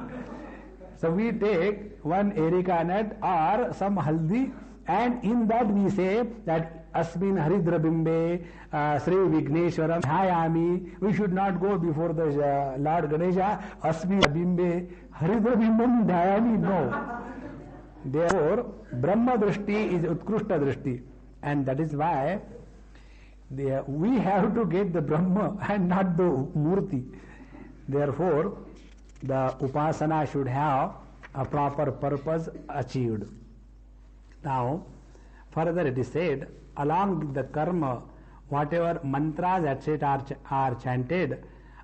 So we take one erica nut or some haldi, and in that we say that Asmin Haridra Bimbe Sri Vigneshwaram Dhayami. We should not go before the Lord Ganesha, Asmin Bimbe Haridra Bimbam Dhayami. No. Therefore, Brahma Drishti is Utkrushta Drishti, and that is why we have to get the Brahma and not the Murti. Therefore, the Upasana should have a proper purpose achieved. Now, further it is said, along with the karma, whatever mantras etc. are chanted,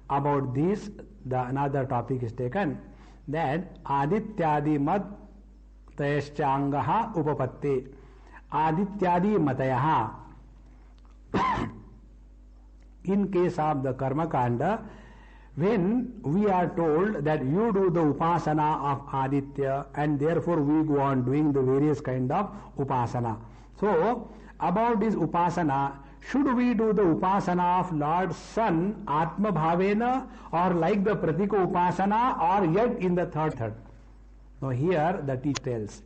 about this another topic is taken, that Adityadi Mat Tayaschangaha Upapatte. Adityadi Matayaha. In case of the Karma Kanda, when we are told that you do the Upasana of Aditya, and therefore we go on doing the various kind of Upasana. So, about this Upasana, should we do the Upasana of Lord Sun, Atma Bhavena, or like the Pratika Upasana, or yet in the third? Now here the teacher tells,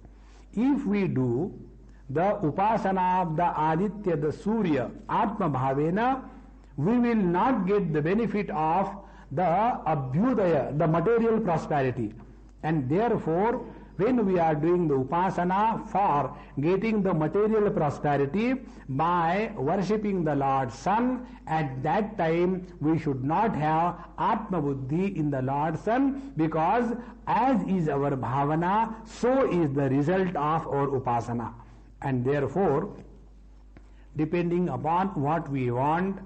if we do the Upasana of the Aditya, the Surya, Atma Bhavena, we will not get the benefit of the Abhyudaya, the material prosperity. And therefore, when we are doing the Upasana for getting the material prosperity by worshipping the Lord Sun, at that time we should not have Atma Buddhi in the Lord Sun, because as is our Bhavana, so is the result of our Upasana. And therefore, depending upon what we want,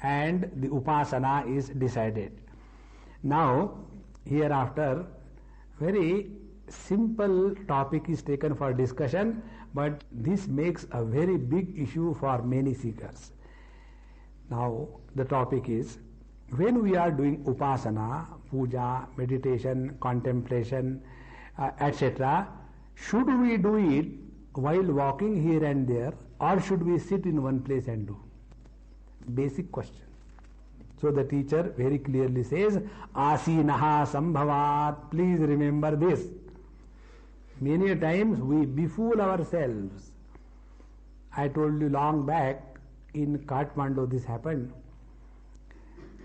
and the Upasana is decided. Now, hereafter, very simple topic is taken for discussion, but this makes a very big issue for many seekers. Now, the topic is, when we are doing Upasana, puja, meditation, contemplation, etc., should we do it while walking here and there, or should we sit in one place and do? Basic question. So the teacher very clearly says, Asinaha Sambhavat. Please remember this. Many times we befool ourselves. I told you long back, in Kathmandu this happened.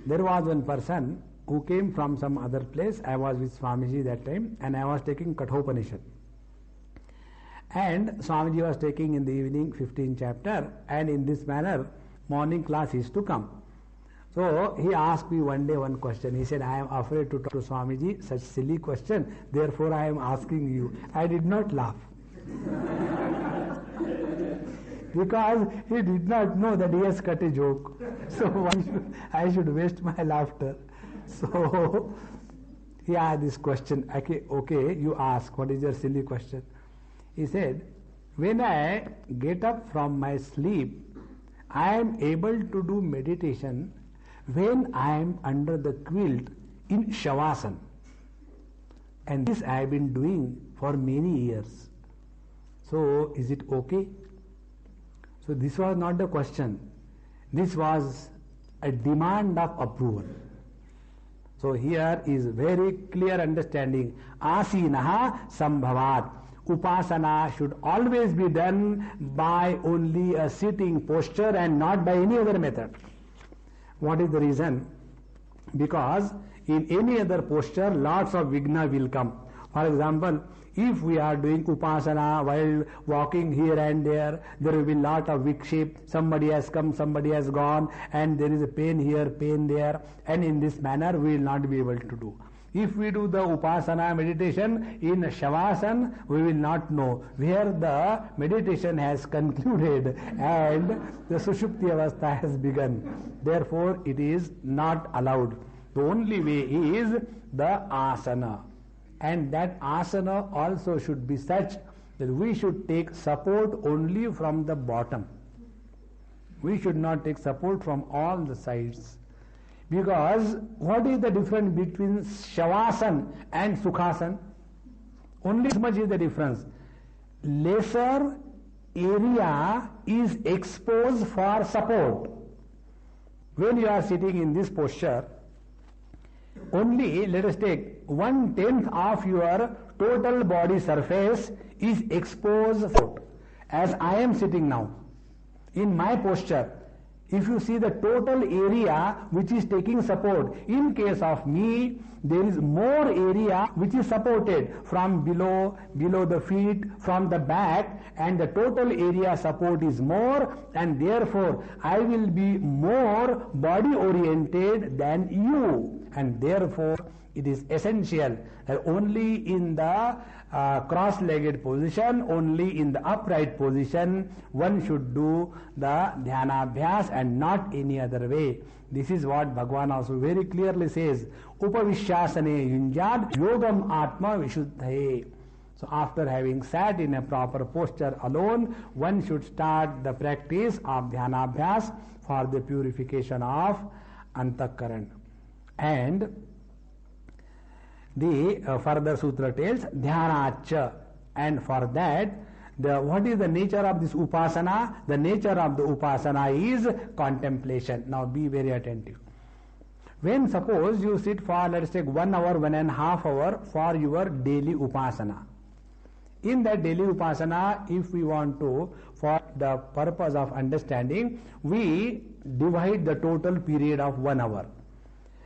There was one person who came from some other place. I was with Swamiji that time, and I was taking Kathopanishad. And Swamiji was taking in the evening 15th chapter, and in this manner morning class is to come. So he asked me one day one question. He said, I am afraid to talk to Swamiji, such silly question, therefore I am asking you. I did not laugh. Because he did not know that he has cut a joke. So I should waste my laughter. So he asked this question, okay, you ask, what is your silly question? He said, when I get up from my sleep, I am able to do meditation when I am under the quilt in Shavasana. And this I have been doing for many years. So is it okay? So this was not the question. This was a demand of approval. So here is very clear understanding. Asinaha Sambhavat. Upasana should always be done by only a sitting posture and not by any other method. What is the reason? Because in any other posture, lots of vigna will come. For example, if we are doing upasana while walking here and there will be lot of vikship, somebody has come, somebody has gone, and there is a pain here, pain there, and in this manner we will not be able to do. If we do the upasana meditation in Shavasana, we will not know where the meditation has concluded and the Sushupti Avastha has begun. Therefore, it is not allowed. The only way is the asana. And that asana also should be such that we should take support only from the bottom. We should not take support from all the sides. Because what is the difference between Shavasana and Sukhasana? Only this much is the difference. Lesser area is exposed for support. When you are sitting in this posture, only, let us take 1/10 of your total body surface is exposed. As I am sitting now, in my posture, if you see the total area which is taking support, in case of me, there is more area which is supported from below the feet, from the back, and the total area support is more, and therefore I will be more body oriented than you. And therefore it is essential that only in the cross-legged position, only in the upright position, one should do the dhyanabhyas and not any other way. This is what Bhagavan also very clearly says, Upavishyasane yunjad yogam atma vishuddhaye. So after having sat in a proper posture alone, one should start the practice of dhyanabhyas for the purification of antakaran. And the further sutra tells dhyanacha, and for that, what is the nature of this upasana? The nature of the upasana is contemplation. Now be very attentive. When suppose you sit for, let us take 1 hour, 1.5 hours for your daily upasana. In that daily upasana, if we want to, for the purpose of understanding, we divide the total period of 1 hour.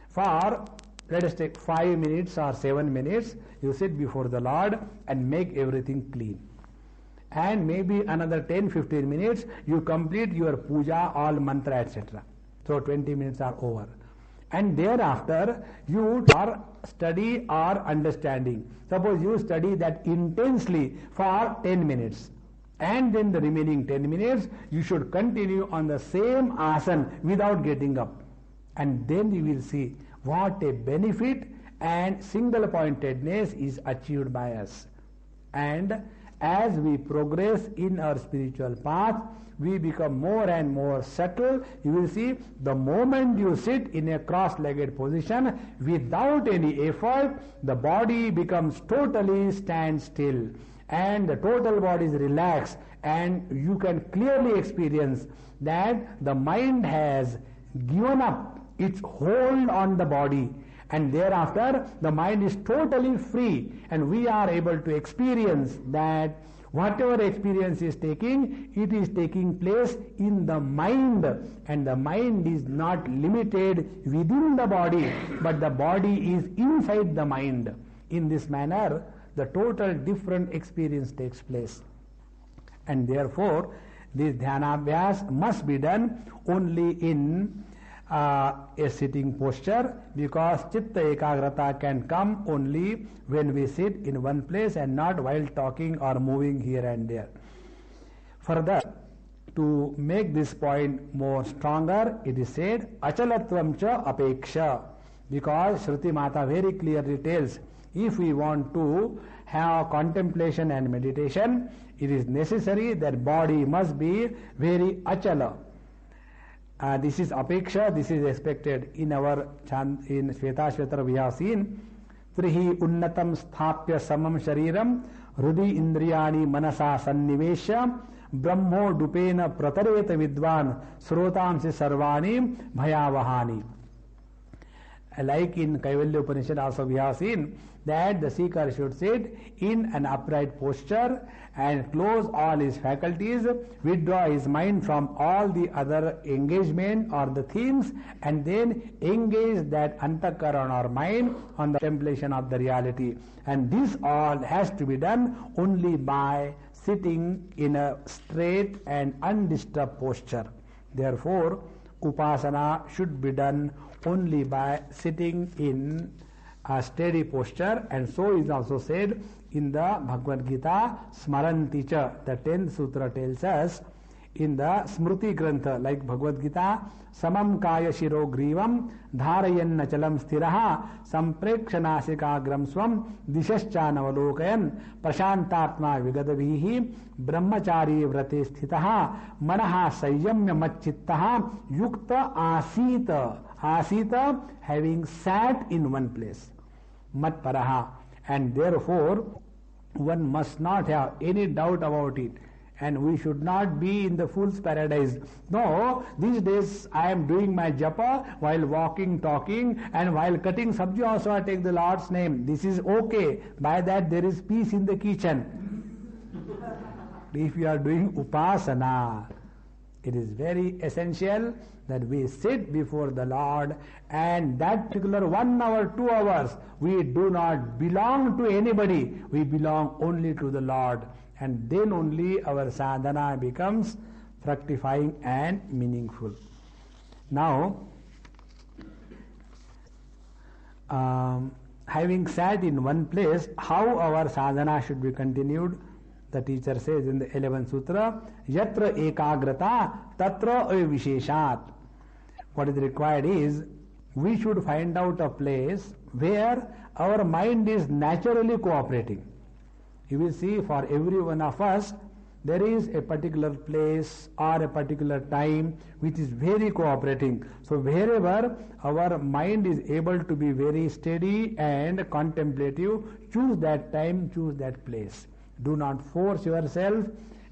For, let us take 5 minutes or 7 minutes, you sit before the Lord and make everything clean. And maybe another 10-15 minutes, you complete your puja, all mantra, etc. So 20 minutes are over. And thereafter, you study or understanding. Suppose you study that intensely for 10 minutes. And then the remaining 10 minutes, you should continue on the same asana without getting up. And then you will see what a benefit and single pointedness is achieved by us. And as we progress in our spiritual path, we become more and more subtle. You will see the moment you sit in a cross-legged position without any effort, the body becomes totally standstill and the total body is relaxed, and you can clearly experience that the mind has given up its hold on the body, and thereafter the mind is totally free, and we are able to experience that whatever experience is taking, it is taking place in the mind, and the mind is not limited within the body, but the body is inside the mind. In this manner, the total different experience takes place. And therefore, this dhyanabhyas must be done only in a sitting posture, because chitta ekagrata can come only when we sit in one place and not while talking or moving here and there. Further, to make this point more stronger, it is said achalatvam cha apeksha, because Shruti Mata very clearly tells, if we want to have contemplation and meditation, it is necessary that body must be very achala. This is apeksha, this is expected in our chant in Shvetashvatara. We have seen trihi unnatam sthapya samam shariram hrudi indriyani manasa sannivesha brahmo dupena pratareta vidvan srotamsi sarvani bhayavahani. Like in Kaivalya Upanishad also we have seen that the seeker should sit in an upright posture and close all his faculties, withdraw his mind from all the other engagement or the themes, and then engage that antakaran or mind on the contemplation of the reality. And this all has to be done only by sitting in a straight and undisturbed posture. Therefore, upasana should be done only by sitting in a steady posture, and so is also said in the Bhagavad Gita, Smaranti cha, the 10th sutra tells us in the Smruti Grantha, like Bhagavad Gita, Samam Kaya Shiro Grivam Dharayan Nachalam Stiraha Samprekshanasikagram Swam Dishaschanavalokayan Prashantatma Vigadavihi Brahmachari Vrate Sthitaha Manaha Sayamya Machittaha Yukta Asita. Asita, having sat in one place. Matparaha. And therefore, one must not have any doubt about it. And we should not be in the fool's paradise. No, these days I am doing my japa while walking, talking, and while cutting sabji also I take the Lord's name. This is okay. By that there is peace in the kitchen. If you are doing upasana, it is very essential that we sit before the Lord, and that particular 1 hour, 2 hours, we do not belong to anybody. We belong only to the Lord. And then only our sadhana becomes fructifying and meaningful. Now, having sat in one place, how our sadhana should be continued? The teacher says in the 11th sutra, Yatra ekagrata tatra avisheshat. What is required is, we should find out a place where our mind is naturally cooperating. You will see for every one of us, there is a particular place or a particular time which is very cooperating. So wherever our mind is able to be very steady and contemplative, choose that time, choose that place. Do not force yourself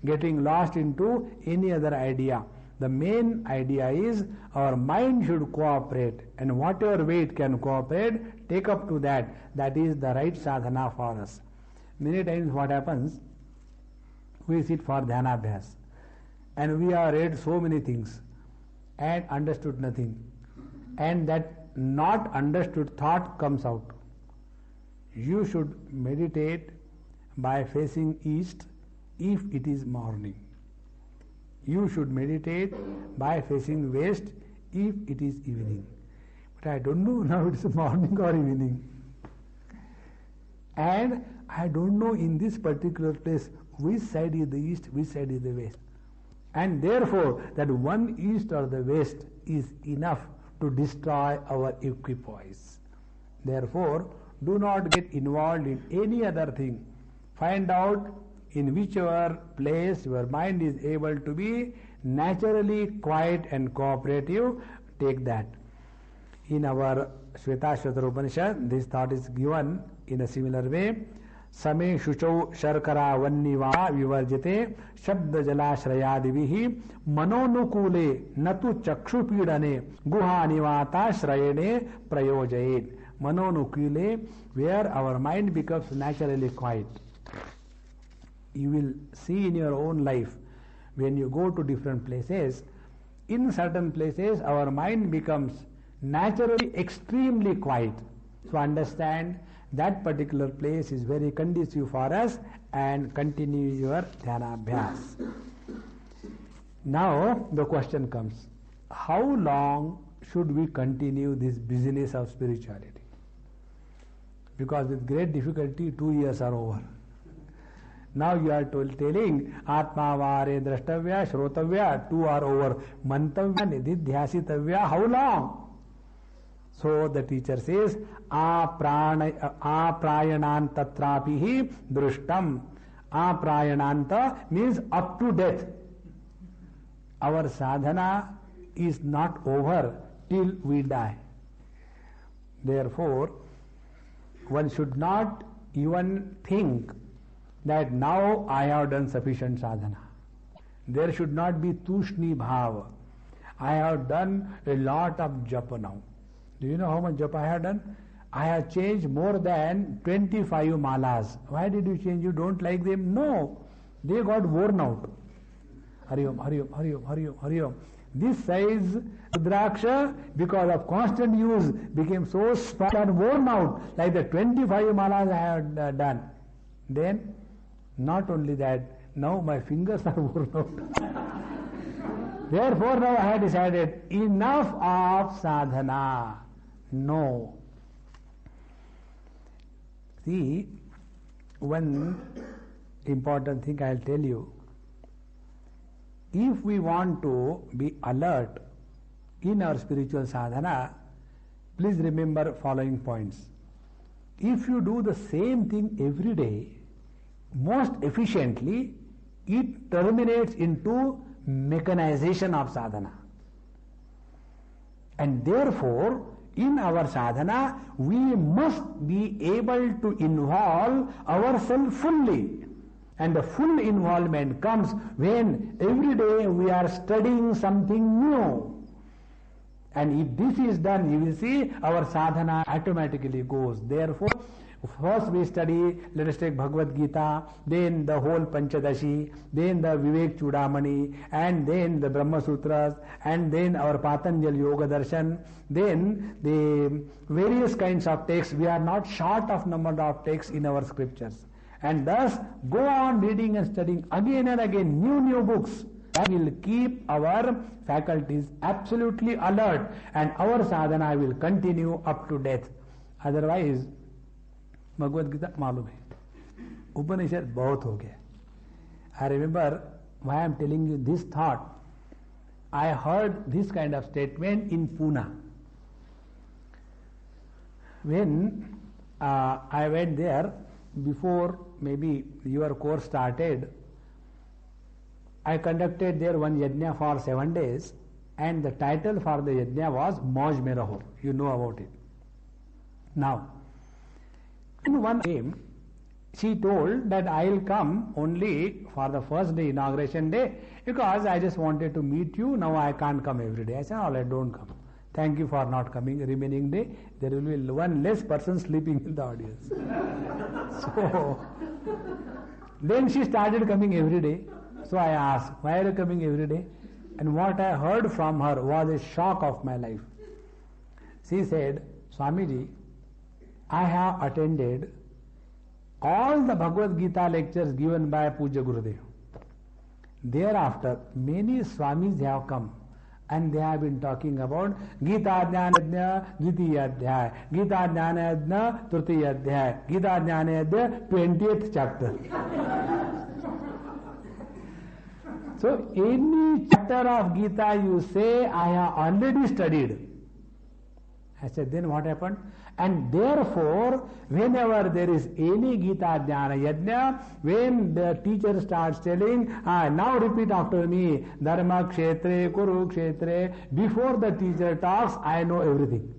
getting lost into any other idea. The main idea is our mind should cooperate, and whatever way it can cooperate, take up to that. That is the right sadhana for us. Many times what happens, we sit for dhanabhyas and we have read so many things and understood nothing, and that not understood thought comes out. You should meditate by facing east if it is morning. You should meditate by facing west if it is evening. But I don't know now it's morning or evening. And I don't know in this particular place which side is the east, which side is the west. And therefore, that one east or the west is enough to destroy our equipoise. Therefore, do not get involved in any other thing. Find out in whichever place your mind is able to be naturally quiet and cooperative, take that. In our Shvetashvatara Upanishad, this thought is given in a similar way. Same shuchau sharkara vanniva vivarjite shabda jalashrayadivihi manonukule natu chakshupidane guha nivata shrayane prayojayet. Manonukule, where our mind becomes naturally quiet. You will see in your own life, when you go to different places, in certain places our mind becomes naturally extremely quiet. So understand that particular place is very conducive for us, and continue your dhanabhyas. Now the question comes, how long should we continue this business of spirituality? Because with great difficulty 2 years are over. Now you are telling Atma Vare Drashtavya, Shrotavya, 2 are over. Mantavya, Nididhyasitavya, how long? So the teacher says, Aprayanant tatrapihi drushtam. Aprayananta means up to death. Our sadhana is not over till we die. Therefore, one should not even think that now I have done sufficient sadhana. There should not be tushni bhava. I have done a lot of japa now. Do you know how much japa I have done? I have changed more than 25 malas. Why did you change? You don't like them? No. They got worn out. Hari Om, Hari Om, Hari Om, Hari Om, Hari Om. This size Rudraksha, because of constant use, became so small and worn out, like the 25 malas I have done. Then, not only that, now my fingers are worn out. Therefore, now I have decided, enough of sadhana. No. See, one important thing I will tell you. If we want to be alert in our spiritual sadhana, please remember following points. If you do the same thing every day, most efficiently, it terminates into mechanization of sadhana. And therefore, in our sadhana, we must be able to involve ourselves fully. And the full involvement comes when every day we are studying something new. And if this is done, you will see our sadhana automatically goes. Therefore, first we study, let us take Bhagavad Gita, then the whole Panchadashi, then the Vivek Chudamani, and then the Brahma Sutras, and then our Patanjali Yoga Darshan, then the various kinds of texts. We are not short of number of texts in our scriptures. And thus go on reading and studying again and again new books. That will keep our faculties absolutely alert, and our sadhana will continue up to death. Otherwise, Bhagavad Gita मालूम है, Upanishad बहुत हो गया. I remember why I am telling you this thought. I heard this kind of statement in Pune. When I went there, before maybe your course started, I conducted there one yajna for 7 days, and the title for the yajna was Mauj Mein Raho. You know about it. Now, when one came, she told that I will come only for the first day, inauguration day, because I just wanted to meet you. Now I can't come every day. I said, all right, don't come. Thank you for not coming. Remaining day, there will be one less person sleeping in the audience. So, then she started coming every day. So I asked, why are you coming every day? And what I heard from her was a shock of my life. She said, Swamiji, I have attended all the Bhagavad Gita lectures given by Puja Gurudev. Thereafter, many Swamis have come, and they have been talking about Gita Jnana Dvitiya Adhyaya, Gita Jnana Tritiya Adhyaya, Gita Jnana 20th chapter. So, any chapter of Gita you say, I have already studied. I said, then what happened? And therefore, whenever there is any Gita Jnana Yajna, when the teacher starts telling, now repeat after me, Dharma Kshetre, Kuru Kshetre, before the teacher talks, I know everything.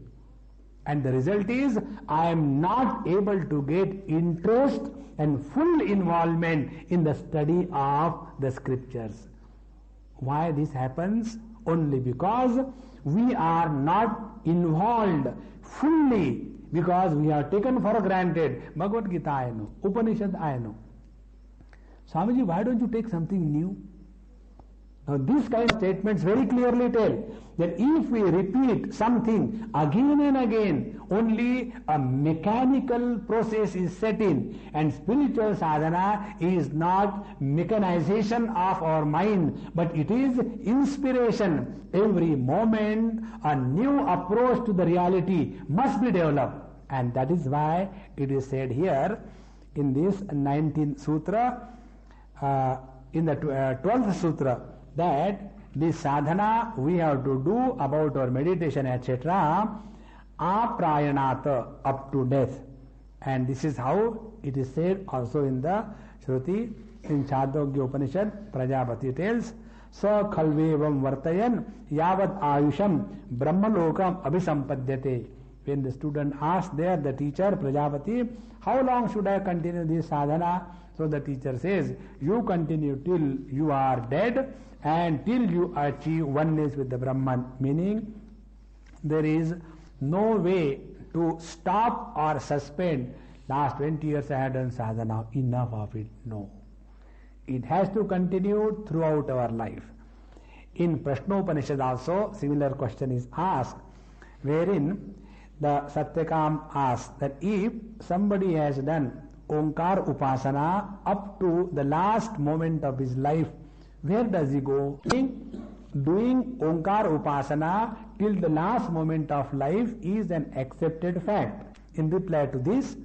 And the result is, I am not able to get interest and full involvement in the study of the scriptures. Why this happens? Only because we are not involved fully, because we are taken for granted. Bhagavad Gita I know, Upanishad I know. Swamiji, why don't you take something new? Now these kind of statements very clearly tell that if we repeat something again and again, only a mechanical process is set in, and spiritual sadhana is not mechanization of our mind, but it is inspiration. Every moment a new approach to the reality must be developed, and that is why it is said here in this 19th sutra, in the 12th sutra, that this sadhana we have to do about our meditation, etc., aprayanata, up to death. And this is how it is said also in the Shruti, in Chandogya Upanishad. Prajapati tells, Sa khalvevam vartayan yavad ayusham brahmalokam abhisampadhyate. When the student asks there, the teacher, Prajapati, how long should I continue this sadhana? So the teacher says, you continue till you are dead and till you achieve oneness with the Brahman. Meaning, there is no way to stop or suspend. Last 20 years I have done sadhana, enough of it. No. It has to continue throughout our life. In Prashnopanishad also, similar question is asked, wherein the Satyakam asks that if somebody has done Omkar Upasana up to the last moment of his life, where does he go? Doing Omkar Upasana till the last moment of life is an accepted fact. In reply to this,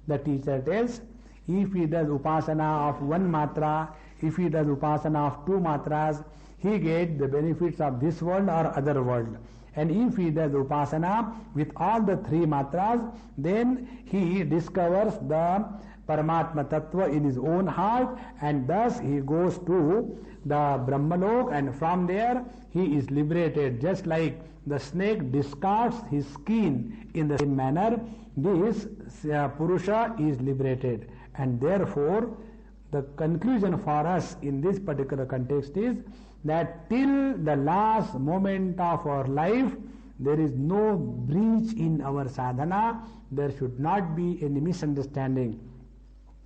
the teacher tells, if he does Upasana of one matra, if he does Upasana of two matras, he gets the benefits of this world or other world. And if he does Upasana with all the three matras, then he discovers the Paramatma Tattva in his own heart, and thus he goes to the Brahmalok, and from there he is liberated. Just like the snake discards his skin, in the same manner this Purusha is liberated. And therefore the conclusion for us in this particular context is that till the last moment of our life there is no breach in our sadhana. There should not be any misunderstanding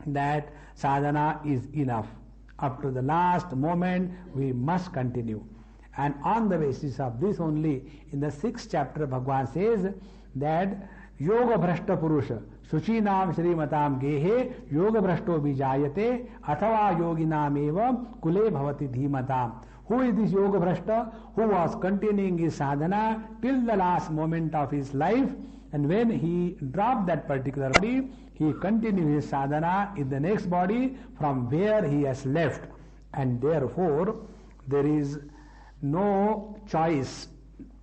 that sadhana is enough. Up to the last moment we must continue. And on the basis of this only, in the 6th chapter Bhagavan says that Yoga Bhrashta Purusha Suchinam Shrimatam Gehe Yoga Bhrashto Vijayate Athava Yoginam Eva Kule Bhavati Dhimatam. Who is this Yoga Bhrashta? Who was continuing his sadhana till the last moment of his life, and when he dropped that particular body, he continued his sadhana in the next body from where he has left. And therefore there is no choice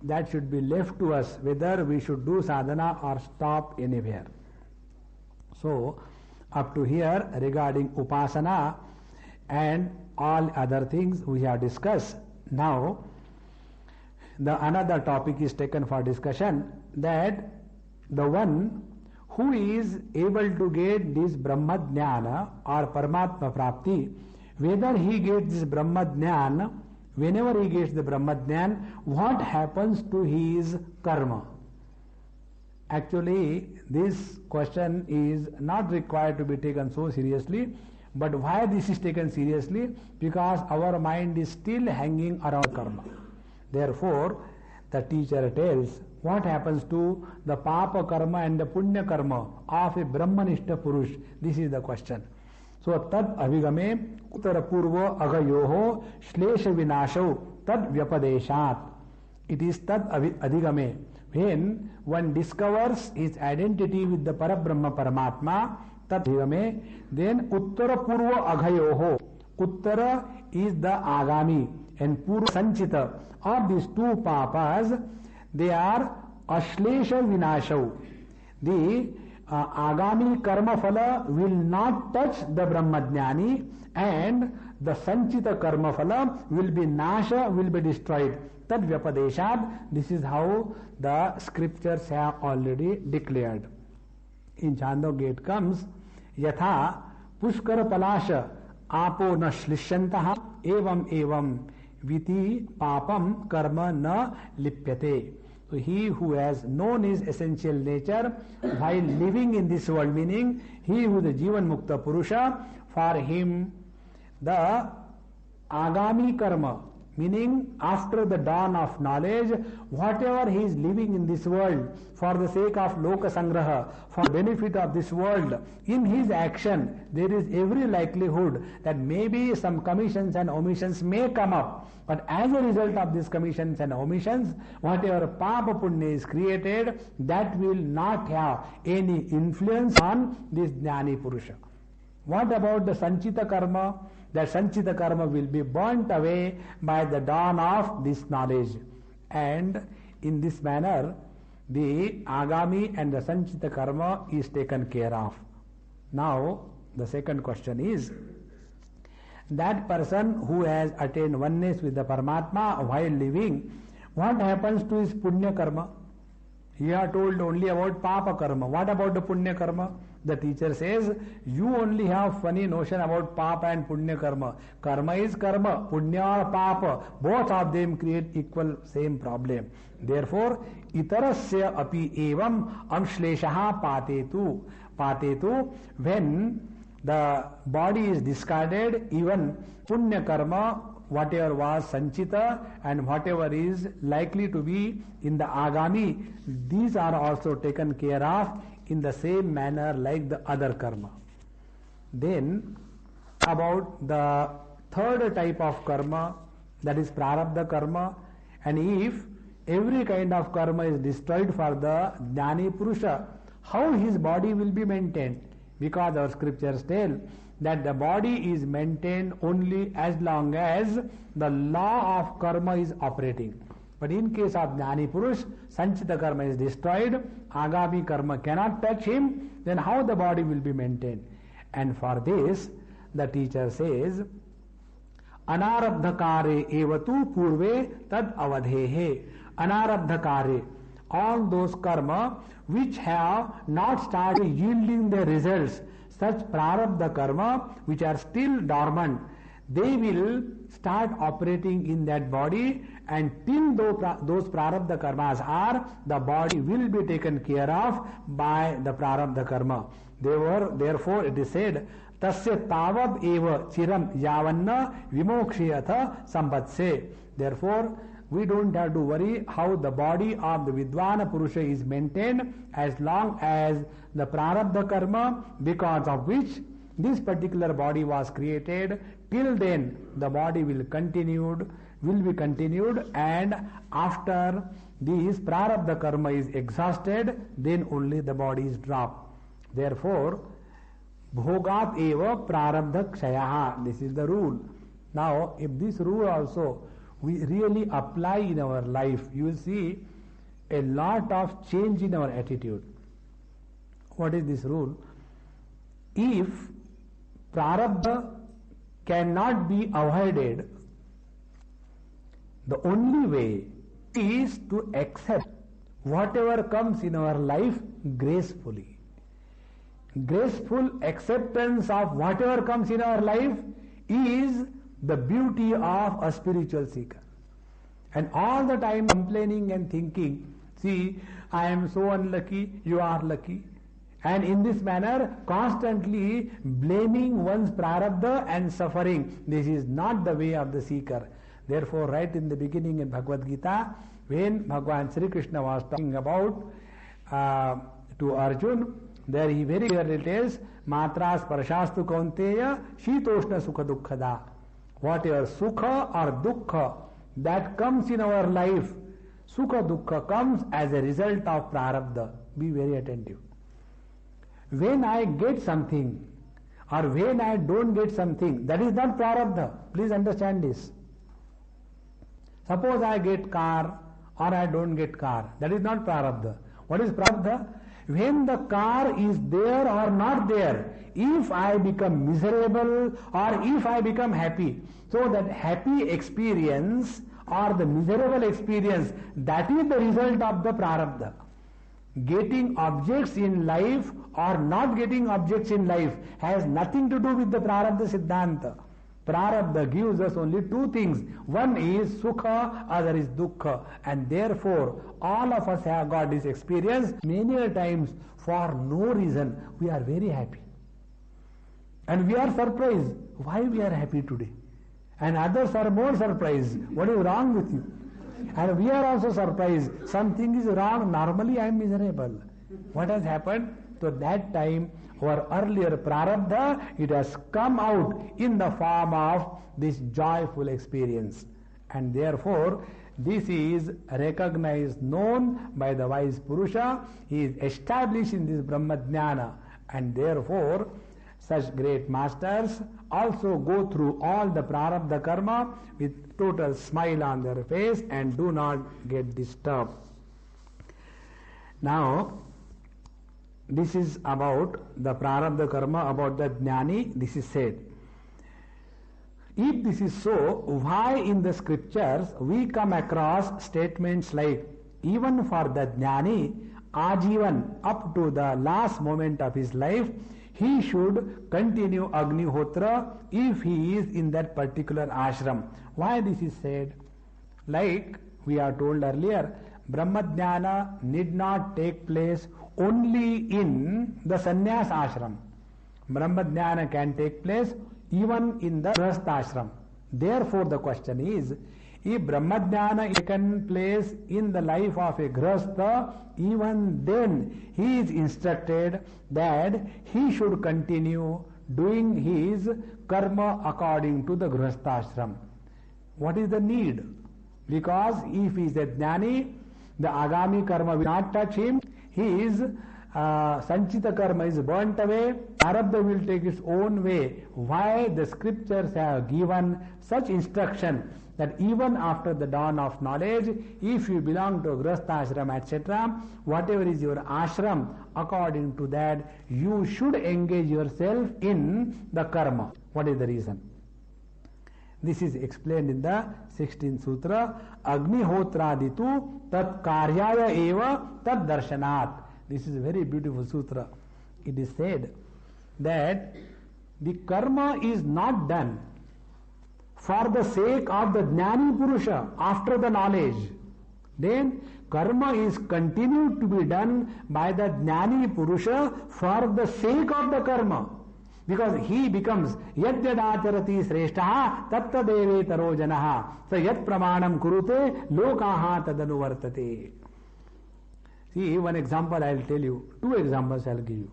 that should be left to us whether we should do sadhana or stop anywhere. So up to here regarding Upasana and all other things we have discussed. Now the another topic is taken for discussion, that the one who is able to get this Brahma Jnana or Paramatma Prapti, whether he gets this Brahma Jnana, whenever he gets the Brahma Jnana, what happens to his karma? Actually this question is not required to be taken so seriously, but why this is taken seriously? Because our mind is still hanging around karma. Therefore the teacher tells what happens to the Papa karma and the Punya karma of a Brahmanishta Purush. This is the question. So tad avigame uttara purva agayoho shlesha vinasho tad vyapadeshat. It is tad adhigame. When one discovers his identity with the Parabrahma Paramatma, tad adhigame, then uttara purva agayoho. Uttara is the agami and purva sanchita. Of these two papas, they are ashlesha vinasho. The agami karma phala will not touch the Brahmajnani, and the sanchita karma phala will be nasha, will be destroyed. Tad vyapadeshat. This is how the scriptures have already declared. In Chandogya it comes, yatha pushkara palasha apo na shlishyantaha evam evam viti papam karma na lipyate. So he who has known his essential nature while living in this world, meaning he who is the Jivan Mukta Purusha, for him the agami karma, meaning after the dawn of knowledge, whatever he is living in this world for the sake of loka sangraha, for benefit of this world, in his action there is every likelihood that maybe some commissions and omissions may come up. But as a result of these commissions and omissions, whatever Papa Punya is created, that will not have any influence on this Jnani Purusha. What about the Sanchita Karma? That Sanchita Karma will be burnt away by the dawn of this knowledge. And in this manner, the Agami and the Sanchita Karma is taken care of. Now, the second question is, that person who has attained oneness with the Paramatma while living, what happens to his Punya Karma? He had told only about papa karma. What about the punya karma? The teacher says, you only have funny notion about papa and punya karma. Karma is karma, punya or papa. Both of them create equal same problem. Therefore, itarasya api evam amshleshaha patetu. When the body is discarded, even punya karma, whatever was sanchita and whatever is likely to be in the agami, these are also taken care of in the same manner like the other karma. Then about the third type of karma, that is prarabdha karma, and if every kind of karma is destroyed for the Jnani Purusha, how his body will be maintained? Because our scriptures tell that the body is maintained only as long as the law of karma is operating. But in case of Jnani Purush, Sanchita karma is destroyed, Agami karma cannot touch him, then how the body will be maintained? And for this, the teacher says, Anarabdhakare evatu purve tad avadhehe. Anarabdhakare, all those karma which have not started yielding their results, such prarabdha karma which are still dormant, they will start operating in that body, and till those prarabdha karmas are, the body will be taken care of by the prarabdha karma. Therefore it is said, tasya tavad eva chiram yavanna vimokshiyatha sambatse. Therefore we don't have to worry how the body of the Vidvana Purusha is maintained, as long as the prarabdha karma, because of which this particular body was created, till then the body will be continued, and after this prarabdha karma is exhausted, then only the body is dropped. Therefore, bhogat eva prarabdha kshayaha. This is the rule. Now, if this rule also we really apply in our life, you will see a lot of change in our attitude. What is this rule? If prarabdha cannot be avoided, the only way is to accept whatever comes in our life gracefully. Graceful acceptance of whatever comes in our life is the beauty of a spiritual seeker. And all the time complaining and thinking, see, I am so unlucky, you are lucky. And in this manner, constantly blaming one's prarabdha and suffering. This is not the way of the seeker. Therefore, right in the beginning in Bhagavad Gita, when Bhagavan Sri Krishna was talking about to Arjun, there he very clearly tells, Matra sparashastu kaunteya shitoshna sukha dukkhada. Whatever sukha or dukkha that comes in our life, sukha dukkha comes as a result of prarabdha. Be very attentive. When I get something or when I don't get something, that is not prarabdha. Please understand this. Suppose I get car or I don't get car, that is not prarabdha. What is prarabdha? When the car is there or not there, if I become miserable or if I become happy, so that happy experience or the miserable experience, that is the result of the prarabdha. Getting objects in life or not getting objects in life has nothing to do with the prarabdha siddhanta. Prarabdha gives us only two things. One is sukha, other is dukkha. And therefore, all of us have got this experience many times for no reason. We are very happy. And we are surprised why we are happy today. And others are more surprised. What is wrong with you? And we are also surprised. Something is wrong. Normally I am miserable. What has happened? So that time our earlier prarabdha, it has come out in the form of this joyful experience. And therefore, this is recognized, known by the wise Purusha. He is established in this Brahma-jnana. And therefore, such great masters also go through all the prarabdha karma with total smile on their face and do not get disturbed. Now, this is about the prarabdha karma, about the jnani. This is said. If this is so, why in the scriptures we come across statements like, even for the jnani, Ajivan, up to the last moment of his life, he should continue Agnihotra if he is in that particular ashram. Why this is said? Like we are told earlier, Brahmadhyana need not take place only in the sannyas ashram. Brahmadhyana can take place even in the grihastha ashram. Therefore the question is, if Brahmadhyana is taken place in the life of a grihastha, even then he is instructed that he should continue doing his karma according to the grihastha ashram. What is the need? Because if he is a jnani, the agami karma will not touch him. His sanchita karma is burnt away. Prarabdha will take its own way. Why the scriptures have given such instruction that even after the dawn of knowledge, if you belong to a grihastha ashram, etc., whatever is your ashram, according to that, you should engage yourself in the karma. What is the reason? This is explained in the 16th Sutra. Agnihotraditu tat karyaya eva tat darshanat. This is a very beautiful sutra. It is said that the karma is not done for the sake of the jnani purusha after the knowledge. Then karma is continued to be done by the jnani purusha for the sake of the karma. Because he becomes yadyadacharati sreshtaha tatta deve tarojanaha sa yat pramanam kurute lokaha tadanuvartate. See, one example I will tell you. Two examples I will give you.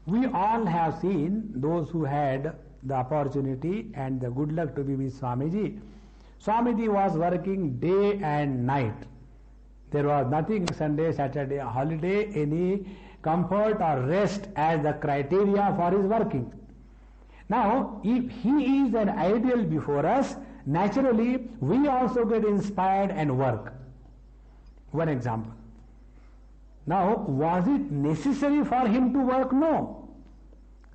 We all have seen those who had the opportunity and the good luck to be with Swamiji. Swamiji was working day and night. There was nothing Sunday, Saturday, holiday, any comfort or rest as the criteria for his working. Now, if he is an ideal before us, naturally we also get inspired and work. One example. Now, was it necessary for him to work? No.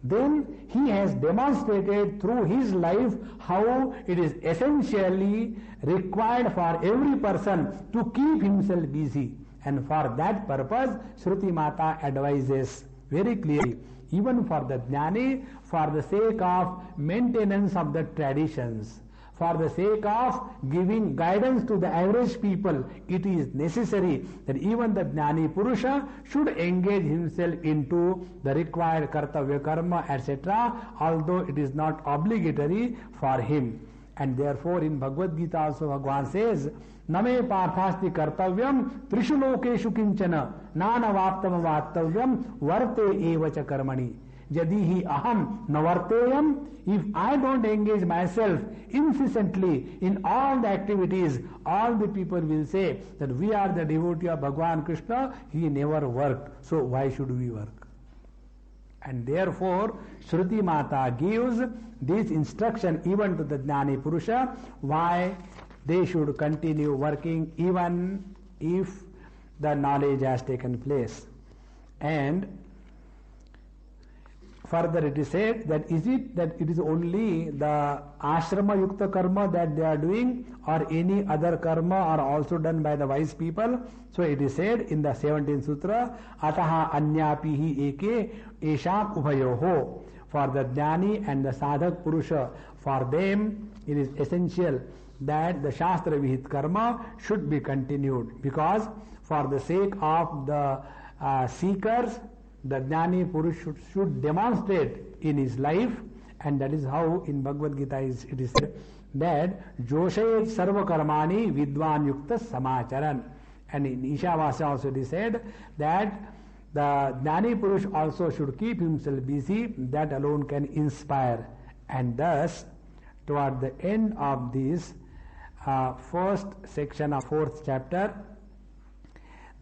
Then he has demonstrated through his life how it is essentially required for every person to keep himself busy. And for that purpose, Shruti Mata advises very clearly, even for the jnani, for the sake of maintenance of the traditions, for the sake of giving guidance to the average people, it is necessary that even the jnani purusha should engage himself into the required kartavya karma, etc., although it is not obligatory for him. And therefore in Bhagavad Gita also Bhagavan says, Name parthasti kartavyam trishu lokeshu kinchana nana vaptam vattavyam varte evacha karmani. Yadihi aham navarteyam. If I don't engage myself incessantly in all the activities, all the people will say that we are the devotee of Bhagavan Krishna, he never worked, so why should we work? And therefore Shruti Mata gives this instruction even to the Jnani Purusha, why they should continue working even if the knowledge has taken place. And further it is said that is it that it is only the ashrama yukta karma that they are doing, or any other karma are also done by the wise people? So it is said in the 17th Sutra, Ataha anyapihi eke esham ubhayoho. For the jnani and the sadhak purusha, for them it is essential that the Shastra Vihit karma should be continued, because for the sake of the seekers, the Jnani Purush should demonstrate in his life, and that is how in Bhagavad Gita it is said that Joshayet Sarva Karmani Vidwan Yukta Samacharan. And in Ishavasya also it is said that the Jnani Purush also should keep himself busy, that alone can inspire. And thus, toward the end of this first section of 4th chapter,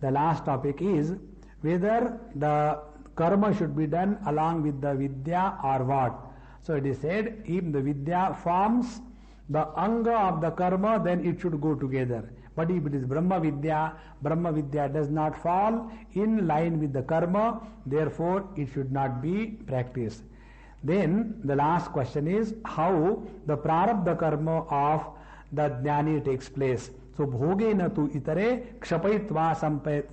the last topic is whether the karma should be done along with the vidya or what. So it is said, if the vidya forms the anga of the karma, then it should go together. But if it is Brahma Vidya does not fall in line with the karma, therefore it should not be practiced. Then the last question is how the prarabdha karma of the jnani takes place. So bhogena tu itare kshapaitva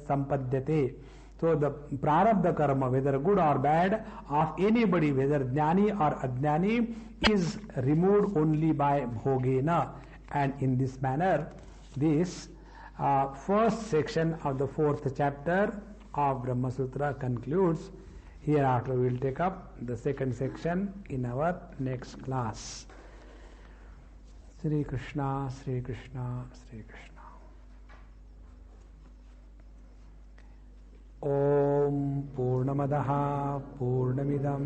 sampadyate. So the prarabdha karma, whether good or bad, of anybody, whether jnani or ajnani, is removed only by bhogena. And in this manner, this first section of the fourth chapter of Brahma Sutra concludes. Hereafter we will take up the second section in our next class. Sri Krishna, Sri Krishna, Sri Krishna. Om Purnamadaha Purnamidam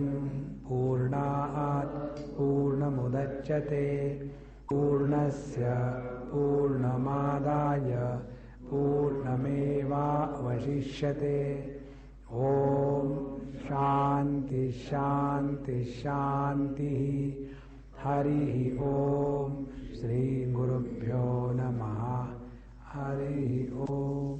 Purnat Purnamudachyate Purnasya Purnamadaya Purnameva Vashishyate. Om Shanti Shanti Shanti. Hari Om. Shri Gurubhyo Namaha. Hari Om.